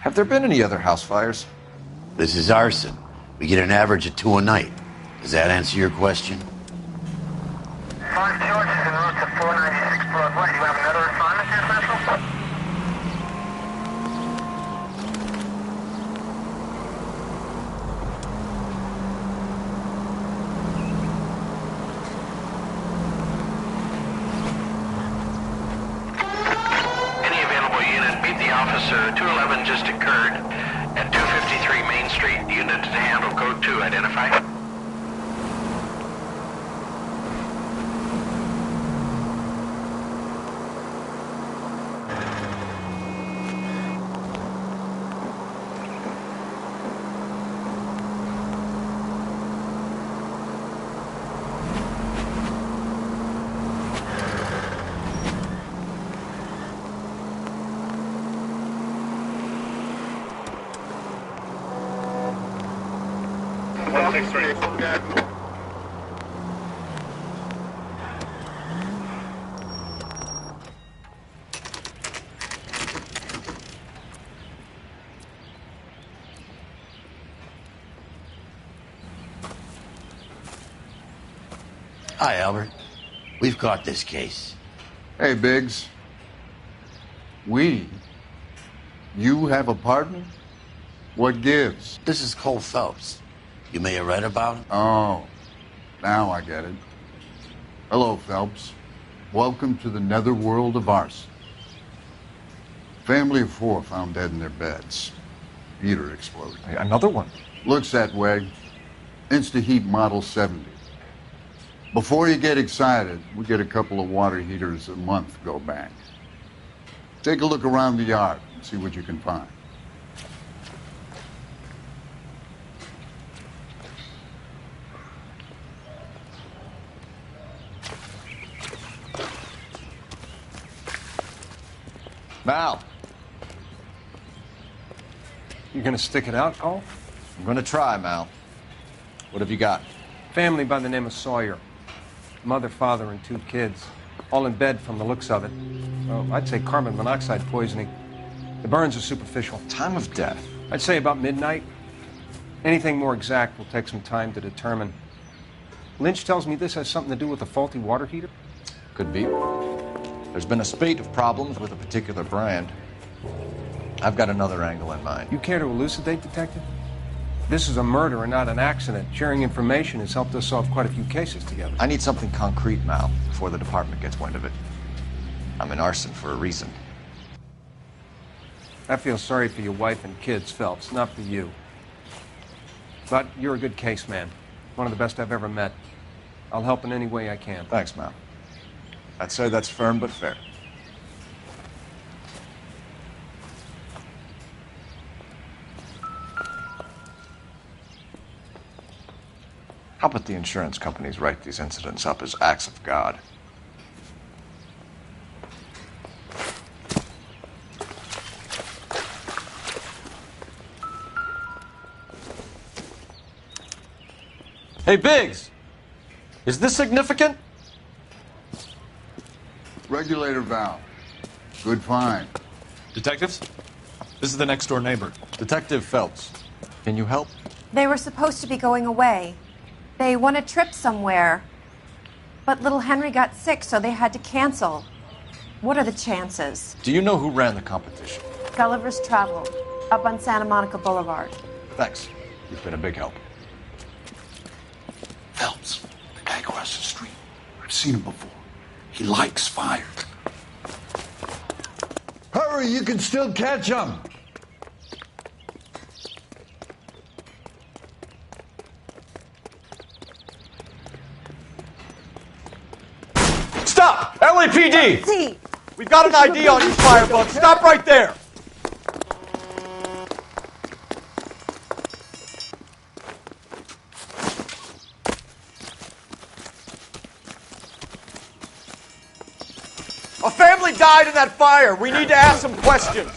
S7: Have there been any other house fires?
S12: This is arson. We get an average of 2 a night. Does that answer your question?
S6: 5 George is en route to 496 Broadway. Do you have another assignment here, Special? Any available unit, meet the officer. 211 just occurred at 253 Main Street. Unit to handle code 2. Identify.
S12: Hi, Albert. We've caught this case.
S4: Hey, Biggs. You have a partner? What gives?
S12: This is Cole Phelps. You may have read about him.
S4: Oh, now I get it. Hello, Phelps. Welcome to the netherworld of arson. Family of 4 found dead in their beds. Heater exploded.
S7: Another one?
S4: Looks that way. Insta-Heat Model 70. Before you get excited, we get a couple of water heaters a month go bang. Take a look around the yard and see what you can find.
S7: Mal,
S10: You gonna stick it out, Cole?
S7: I'm gonna try, Mal. What have you got?
S10: Family by the name of Sawyer. Mother, father, and 2 kids. All in bed from the looks of it. Well, I'd say carbon monoxide poisoning. The burns are superficial.
S7: Time of death?
S10: I'd say about midnight. Anything more exact will take some time to determine. Lynch tells me this has something to do with a faulty water heater.
S7: Could be. There's been a spate of problems with a particular brand. I've got another angle in mind.
S10: You care to elucidate, Detective? This is a murder and not an accident. Sharing information has helped us solve quite a few cases together.
S7: I need something concrete, Mal, before the department gets wind of it. I'm in arson for a reason.
S10: I feel sorry for your wife and kids, Phelps, not for you. But you're a good case man. One of the best I've ever met. I'll help in any way I can.
S7: Thanks, Mal. I'd say that's firm but fair. How about the insurance companies write these incidents up as acts of God? Hey, Biggs! Is this significant?
S4: Regulator valve. Good find.
S24: Detectives? This is the next door neighbor.
S7: Detective Phelps. Can you help?
S14: They were supposed to be going away. They won a trip somewhere. But little Henry got sick, so they had to cancel. What are the chances?
S7: Do you know who ran the competition?
S14: Gulliver's Travel, up on Santa Monica Boulevard.
S7: Thanks. You've been a big help.
S4: Phelps, the guy across the street. I've seen him before. He likes fire.
S9: Hurry, you can still catch him.
S7: Stop! LAPD!
S14: See.
S7: We've got an ID on you, Firebug. Stop right there! A family died in that fire. We need to ask some questions.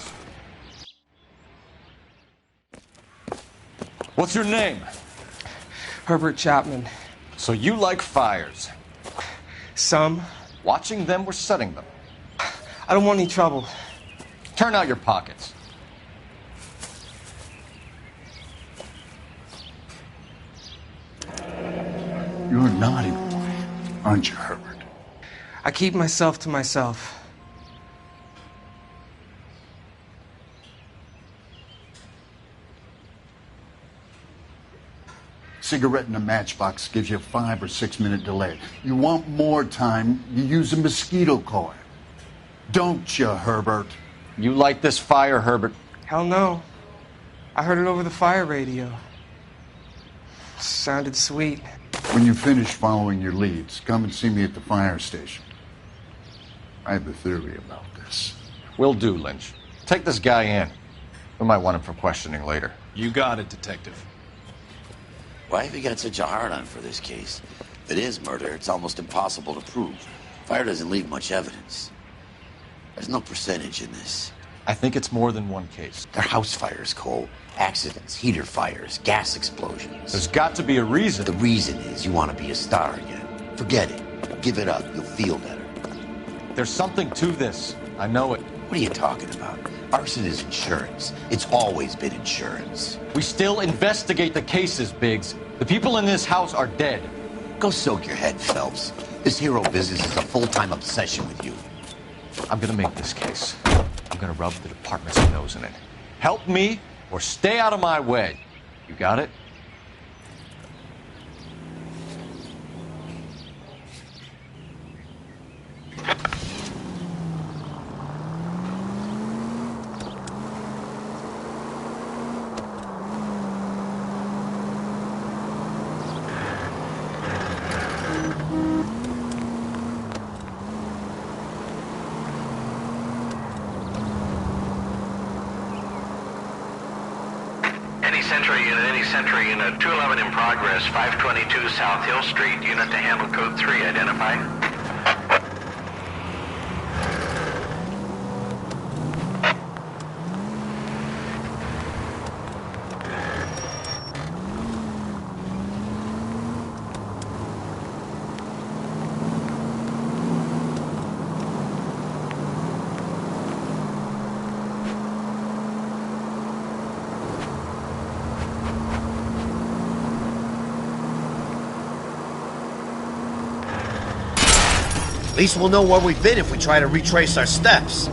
S7: What's your name?
S15: Herbert Chapman.
S7: So you like fires?
S15: Some.
S7: Watching them or setting them?
S15: I don't want any trouble.
S7: Turn out your pockets.
S4: You're a naughty boy, aren't you, Herbert?
S15: I keep myself to myself.
S4: Cigarette in a matchbox gives you a 5 or 6 minute delay. You want more time, you use a mosquito coil. Don't you, Herbert?
S7: You like this fire, Herbert?
S15: Hell no. I heard it over the fire radio. Sounded sweet.
S4: When you finish following your leads, come and see me at the fire station. I have a theory about this.
S7: Will do, Lynch. Take this guy in. We might want him for questioning later.
S24: You got it, Detective.
S12: Why have you got such a hard-on for this case? If it is murder, it's almost impossible to prove. Fire doesn't leave much evidence. There's no percentage in this.
S7: I think it's more than one case.
S12: They're house fires, Cole. Accidents, heater fires, gas explosions.
S7: There's got to be a reason.
S12: The reason is you want to be a star again. Forget it. Give it up. You'll feel better.
S7: There's something to this. I know it.
S12: What are you talking about? Arson is insurance. It's always been insurance.
S7: We still investigate the cases, Biggs. The people in this house are dead.
S12: Go soak your head, Phelps. This hero business is a full-time obsession with you.
S7: I'm gonna make this case. I'm gonna rub the department's nose in it. Help me or stay out of my way. You got it?
S6: Sentry unit 211 in progress, 522 South Hill Street, unit to handle code 3, identify.
S12: At least we'll know where we've been if we try to retrace our steps.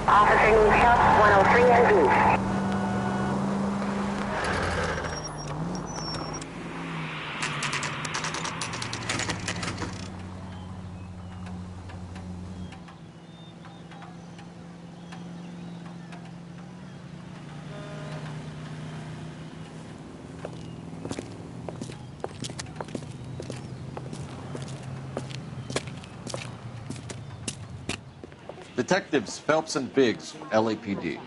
S5: Officer needs help, 103 and B.
S7: Detectives Phelps and Biggs, LAPD.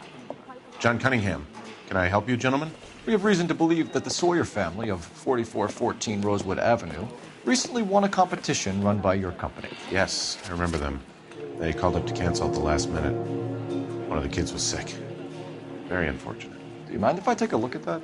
S7: John Cunningham. Can I help you, gentlemen? We have reason to believe that the Sawyer family of 4414 Rosewood Avenue recently won a competition run by your company.
S19: Yes, I remember them. They called up to cancel at the last minute. One of the kids was sick. Very unfortunate.
S7: Do you mind if I take a look at that?